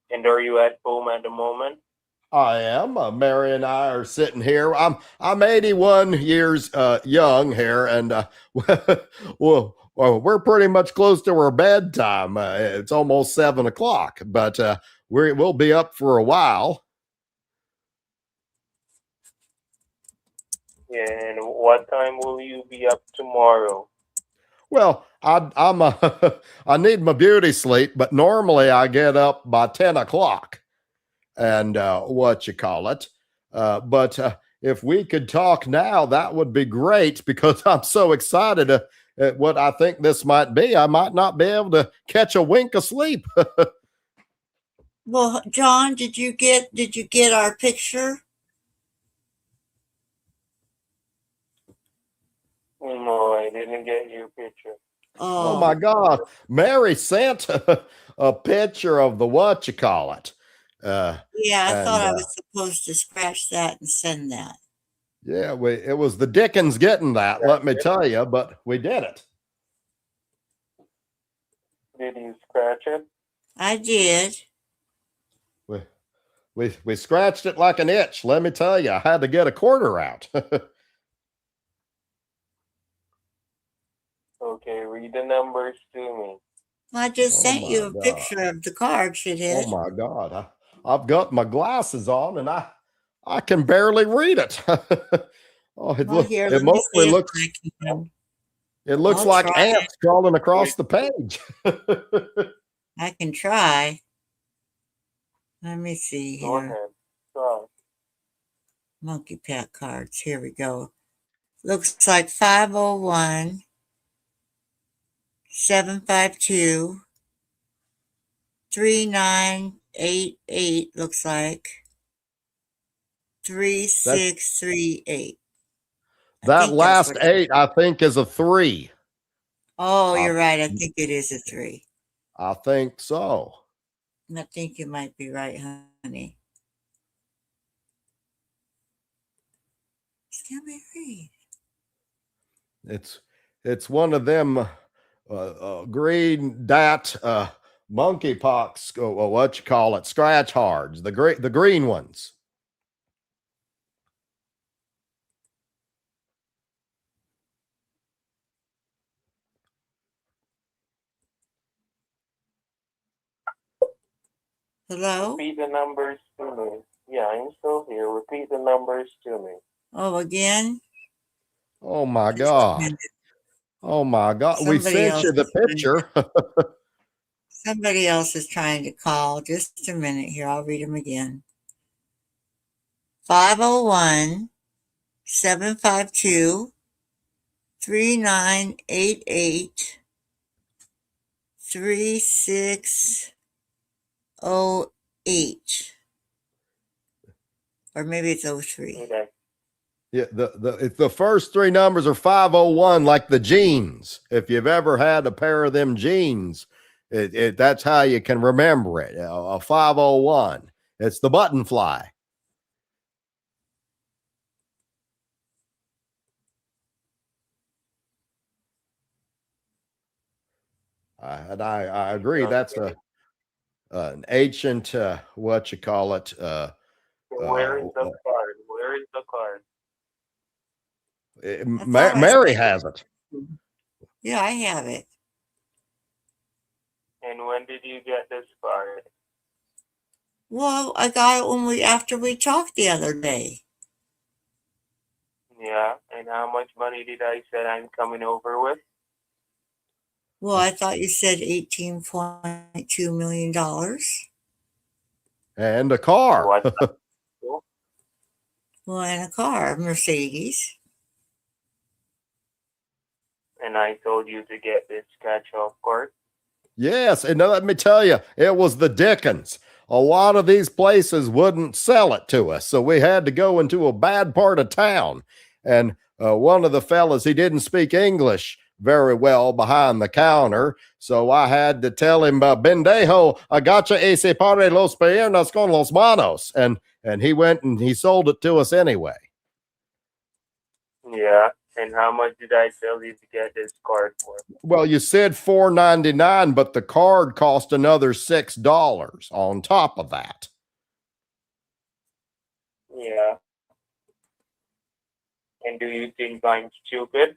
And are you at home at the moment? I am. Mary and I are sitting here. I'm 81 years young here, and well, we're pretty much close to our bedtime. It's almost 7 o'clock, but we'll be up for a while. Yeah, and what time will you be up tomorrow? Well, I need my beauty sleep, but normally I get up by 10 o'clock and what you call it. But if we could talk now, that would be great, because I'm so excited at what I think this might be. I might not be able to catch a wink of sleep. Well, John, did you get our picture? No, I didn't get your picture. Oh Oh, my God. Mary sent a picture of the what you call it. yeah, I thought And I was supposed to scratch that and send that. yeah, it was the Dickens getting that, let me tell you, but we did it. Did you scratch it? I did. We, we scratched it like an itch. Let me tell you, I had to get a quarter out. Okay, read the numbers to me. I just Oh sent you my a God. picture of the card, Oh shithead. my God. I've got my glasses on and I can barely read it. Oh, Well, here, it let me mostly see if looks, I can. it looks I'll like try it. ants crawling across the page. I can try. Let me see Go here. ahead. Go. Monkey Pack cards. Here we go. Looks like 501 752 3988. Looks like That 3638. I that think that's last what it is. 8, I think, is a 3. Oh, I you're right. I think it is a 3. I think so. I think you might be right, honey. Just let me read. It's one of them green dat monkeypox, what you call it, scratch hards, the green ones. Hello? Repeat the numbers to me. Yeah, I'm still here. Repeat the numbers to me. Oh, again? Oh my Just a God. minute. Oh my God. We Somebody sent else you the is trying. picture. Somebody else is trying to call. Just a minute here. I'll read them again. 501 752 3988 3608. Or maybe it's 03. Okay. Yeah, the first 3 numbers are 501, like the jeans. If you've ever had a pair of them jeans, that's how you can remember it. A 501. It's the button fly. And I agree. That's Okay. an ancient, what you call it. Where is the card? Where is the card? I thought I Mary sent has it. you. Yeah, I have it. And when did you get this card? Well, I got it after we talked the other day. Yeah. And how much money did I say I'm coming over with? Well, I thought you said $18.2 million. And a car. What? Well, and a car, Mercedes. And I told you to get this catch-off card. Yes, and let me tell you, it was the Dickens. A lot of these places wouldn't sell it to us, so we had to go into a bad part of town. And one of the fellas, he didn't speak English very well behind the counter, so I had to tell him, "Bendejo, agacha ese pare los piernas con los manos," and he went and he sold it to us anyway. Yeah. And how much did I tell you to get this card for? Well, you said $4.99, but the card cost another $6 on top of that. Yeah. And do you think I'm stupid?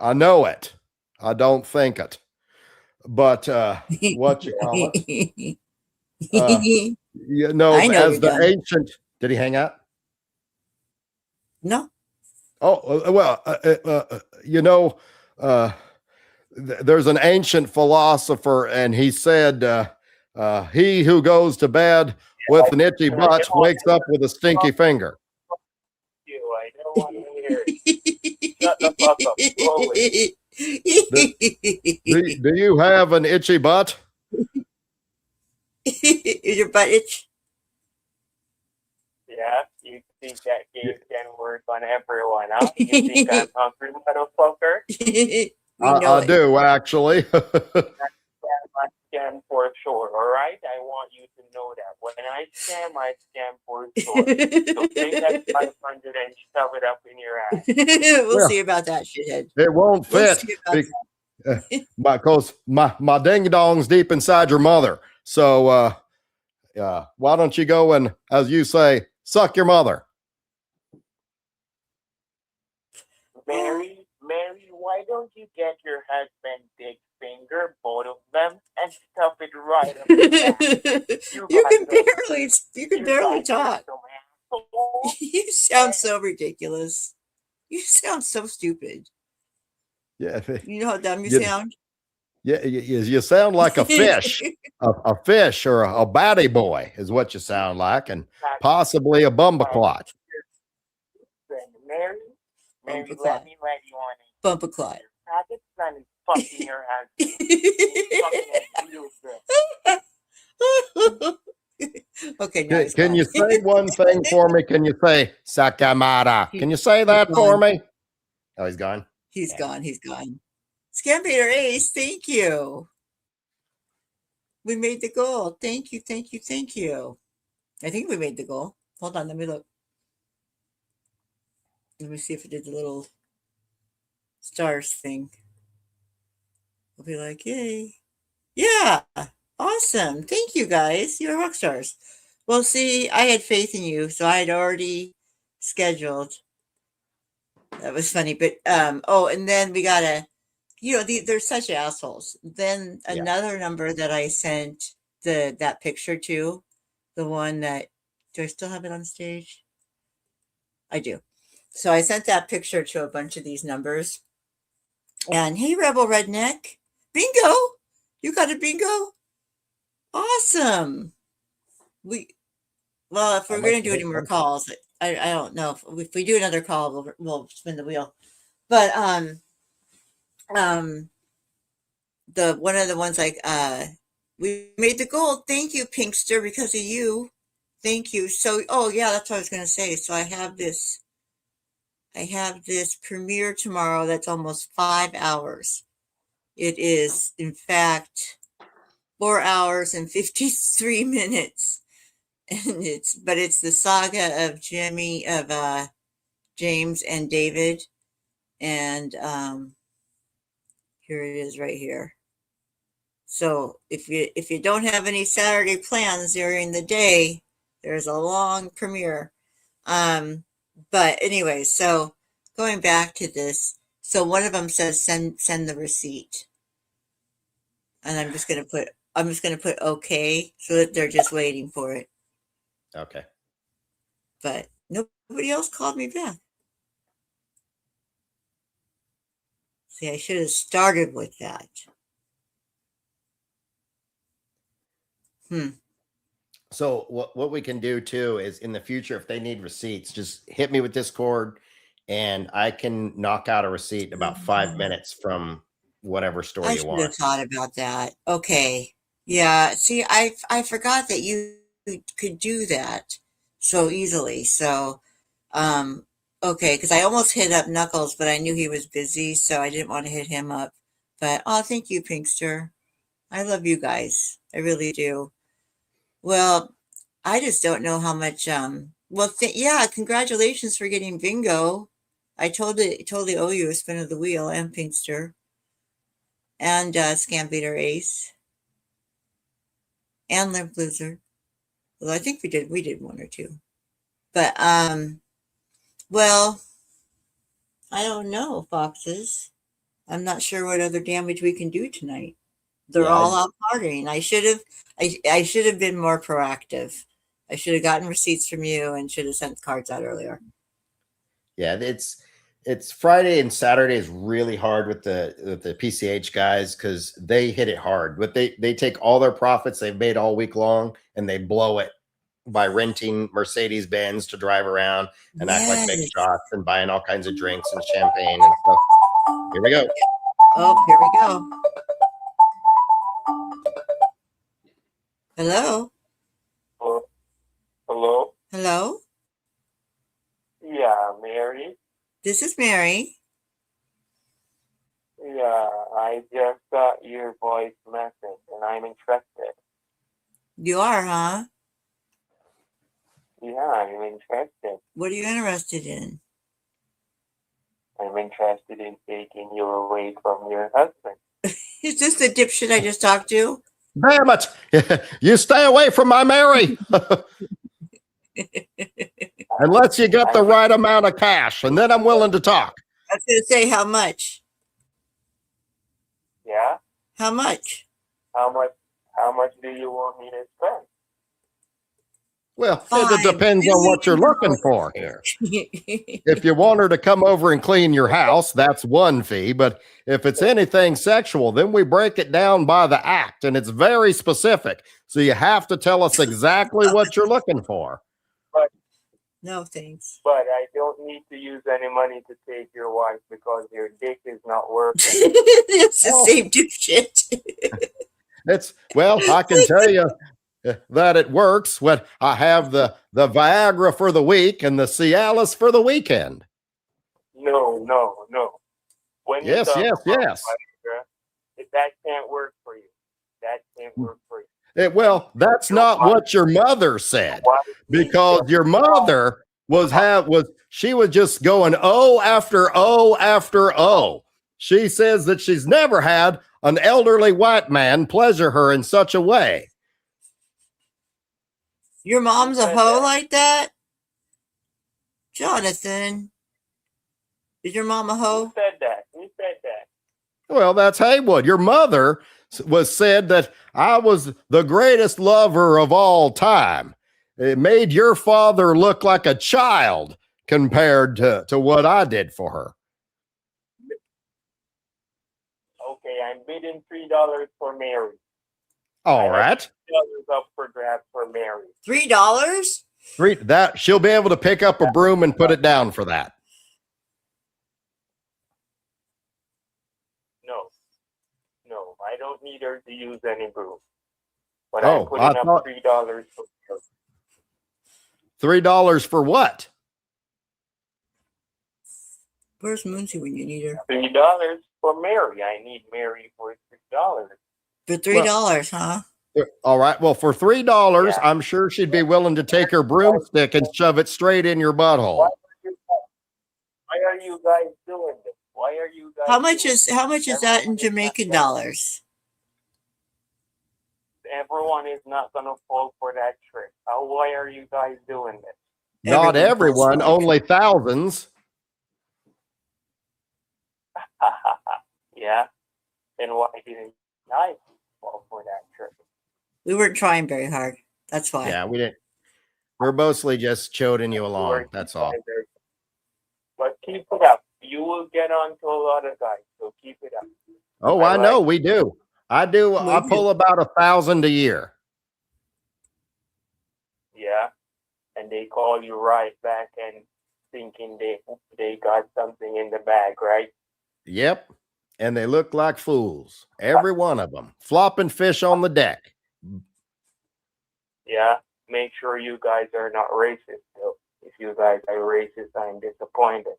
I know it. I don't think it. But what you call it? You know, I know as you're the dumb. ancient, did he hang out? No. Oh, well, you know, there's an ancient philosopher, and he said, he who goes to bed with an itchy butt wakes up with a stinky finger. I don't want to hear it. Shut the fuck up. Go away. Do you have an itchy butt? Is your butt itch? Yeah, you think that game can work on everyone, huh? You think I'm hungry, motherfucker? We know I it. do actually. I scam for sure, all right? I want you to know that. When I scam for sure. So take that 500 and shove it up in your ass. We'll Well, see about that, shithead. it won't We'll fit see about because my ding dong's deep inside your mother. So why don't you go and, as you say, suck your mother? Mary, why don't you get your husband big finger, both of them, and stuff it right up his ass? You can barely talk. Some asshole. You sound so ridiculous. You sound so stupid. Yeah, You know how dumb you you, sound? you sound like a fish, a fish or a batty boy is what you sound like, and possibly a bumbaclot. Mary, Bumpaclot. let me let you on it. Bumpaclot. Your son is fucking your husband. Okay, now he's Can gone. you say one thing for me? Can you say Sakamata? Can you say that for me? Oh, he's gone. He's gone. He's gone. Scambator Ace, thank you. We made the goal. Thank you. Thank you. Thank you. I think we made the goal. Hold on. Let me look. Let me see if it did the little stars thing. We'll be like, yay. Yeah. Awesome. Thank you, guys. You're rock stars. Well, see, I had faith in you, so I had already scheduled. That was funny. But, oh, and then we got to, they're such assholes. Then another number that I sent that picture to, the one that, do I still have it on stage? I do. So I sent that picture to a bunch of these numbers. And hey, Rebel Redneck, bingo! You got a bingo? Awesome. If we're going to do any more calls, I don't know. If we do another call, we'll spin the wheel. But the one of the ones like we made the goal. Thank you, Pinkster, because of you. Thank you. So yeah, that's what I was going to say. So I have this premiere tomorrow that's almost 5 hours. It is, in fact, 4 hours and 53 minutes. And it's the saga of James and David. And here it is right here. So if you don't have any Saturday plans during the day, there's a long premiere. But anyway, so going back to this, so one of them says send the receipt, and I'm just gonna put okay, so that they're just waiting for it. Okay. But nobody else called me back. See, I should have started with that. So what we can do too is in the future, if they need receipts, just hit me with Discord and I can knock out a receipt in about 5 minutes from whatever store you want. I should have thought about that. Okay. Yeah. See, I forgot that you could do that so easily. So, okay. Cause I almost hit up Knuckles, but I knew he was busy. So I didn't want to hit him up, but thank you, Pinkster. I love you guys. I really do. Well, I just don't know how much, yeah, congratulations for getting bingo. I totally owe you a spin of the wheel and Pinkster and Scambeater Ace and Limp Loser. Well, I think we did one or two. But well, I don't know, Foxes. I'm not sure what other damage we can do tonight. They're all out partying. I should have been more proactive. I should have gotten receipts from you and should have sent cards out earlier. Yeah, it's Friday and Saturday is really hard with the PCH guys because they hit it hard. But they take all their profits they've made all week long and they blow it by renting Mercedes Benz to drive around and act like big shots and buying all kinds of drinks and champagne and stuff. Here we go. Oh, here we go. Hello? Hello? Hello? Yeah, Mary? This is Mary. Yeah, I just got your voice message and I'm interested. You are, huh? Yeah, I'm interested. What are you interested in? I'm interested in taking you away from your husband. Is this the dipshit I just talked to? Damn it. You stay away from my Mary. Unless you get the right amount of cash, and then I'm willing to talk. I was going to say, how much? Yeah? How much? How much do you want me to spend? Well, $5 it depends on what you're looking for here. If you want her to come over and clean your house, that's one fee. But if it's anything sexual, then we break it down by the act, and it's very specific. So you have to tell us exactly what you're looking for. No, thanks. But I don't need to use any money to take your wife because your dick is not working. It's the same dipshit. Well, I can tell you that it works when I have the Viagra for the week and the Cialis for the weekend. No. When Yes. Viagra, that can't work for you. That can't work for you. Well, that's not what your mother said, because your mother was just going O after O after O. She says that she's never had an elderly white man pleasure her in such a way. Your mom's a hoe like that? Jonathan. Is your mom a hoe? Who said that? Well, that's Haywood. Your mother was said that I was the greatest lover of all time. It made your father look like a child compared to what I did for her. Okay, I'm bidding $3 for Mary. All right. $3 up for grabs for Mary. $3? That she'll be able to pick up a broom and put it down for that. No, I don't need her to use any broom. But Oh, I'm putting up $3 for her. $3 for what? Where's Moonsy when you need her? $3 for Mary. I need Mary for $3. For $3, huh? All right. Well, for $3, Yeah. I'm sure she'd be willing to take her broomstick and shove it straight in your butthole. Why are you guys doing this? Why are you guys? How much is that in Jamaican dollars? Everyone is not gonna fall for that trick. Why are you guys doing this? Not everyone, only thousands. Yeah. Then why didn't I fall for that trick? We weren't trying very hard. That's why. Yeah, we didn't. We're mostly just choding you along. That's all. But keep it up. You will get on to a lot of guys, so keep it up. Oh, I know we do. I do. I pull about 1,000 a year. Yeah. And they call you right back and thinking they got something in the bag, right? Yep. And they look like fools. Every one of them. Flopping fish on the deck. Yeah. Make sure you guys are not racist, though. If you guys are racist, I'm disappointed.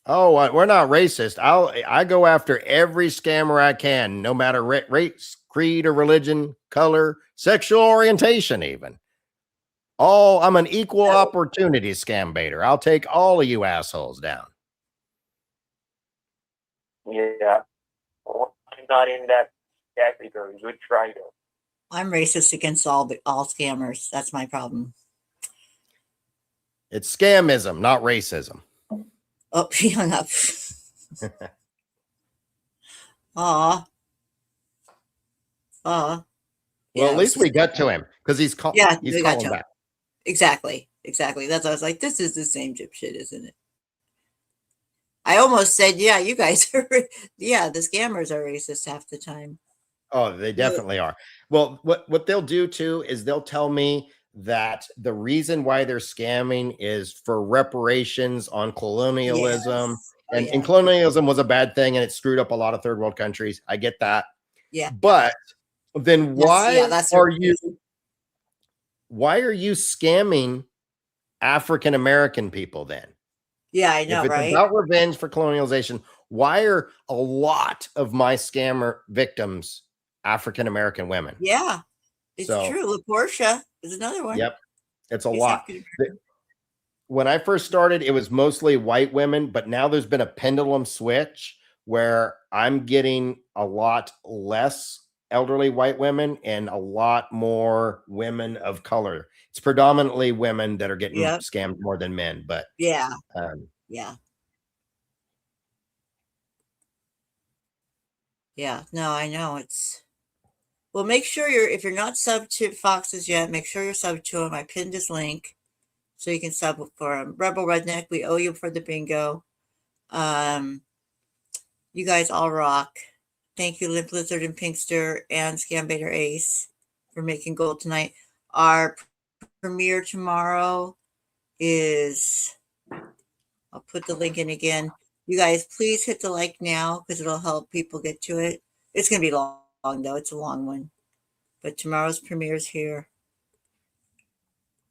Oh, we're not racist. I go after every scammer I can, no matter race, creed, or religion, color, sexual orientation, even. I'm an equal opportunity scam baiter. I'll take all of you assholes down. Yeah. I'm not in that category. Good try, though. I'm racist against all scammers. That's my problem. It's scamism, not racism. Oh, she hung up. Aw. Well, at least we got to him because he's calling. Yeah, he's calling back. Exactly. That's what I was like. This is the same dipshit, isn't it? I almost said, yeah, you guys are. Yeah, the scammers are racist half the time. Oh, they definitely are. Well, what they'll do too is they'll tell me that the reason why they're scamming is for reparations on colonialism. Yes. And colonialism was a bad thing and it screwed up a lot of third world countries. I get that. Yeah. But then why are you why are you scamming African American people then? Yeah, I know, If it's right? about revenge for colonialization, why are a lot of my scammer victims African American women? Yeah, it's So, true. LaPortia is another one. yep, it's a She's lot. African American. When I first started, it was mostly white women, but now there's been a pendulum switch where I'm getting a lot less elderly white women and a lot more women of color. It's predominantly women that are getting Yep. scammed more than men, but Yeah. um, Yeah. Yeah. No, I know it's. Well, make sure if you're not subbed to Foxes yet, make sure you're subbed to him. I pinned his link so you can sub for him. Rebel Redneck, we owe you for the bingo. You guys all rock. Thank you, Limp Lizard and Pinkster and Scambaiter Ace for making gold tonight. Our premiere tomorrow is, I'll put the link in again. You guys, please hit the like now because it'll help people get to it. It's going to be long though. It's a long one. But tomorrow's premiere is here.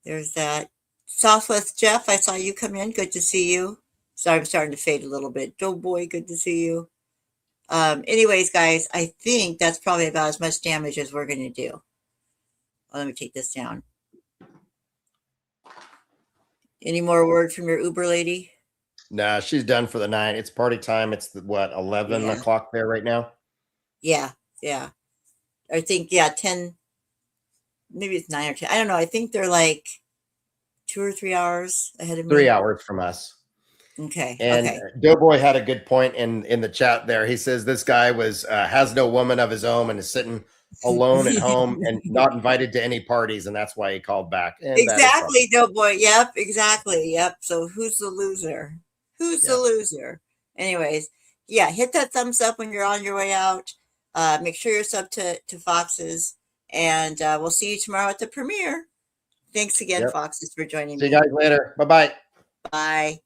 There's that. Southwest Jeff, I saw you come in. Good to see you. Sorry, I'm starting to fade a little bit. Joe Boy, good to see you. Anyways, guys, I think that's probably about as much damage as we're going to do. Let me take this down. Any more word from your Uber lady? nah, she's done for the night. It's party time. It's what, 11 Yeah. o'clock there right now? Yeah. I think, 10, maybe it's 9 or 10. I don't know. I think they're like 2 or 3 hours ahead of me. 3 hours from us. Okay. And Doughboy had a good point in the chat there. He says this guy has no woman of his own and is sitting alone at home and not invited to any parties, and that's why he called back. And exactly, Doughboy. Yep, exactly. Yep. So who's the loser? Who's the loser? Anyways, hit that thumbs up when you're on your way out. Make sure you're sub to Foxes, and we'll see you tomorrow at the premiere. Thanks again, Foxes, for joining me. See you guys later. Bye-bye. Bye.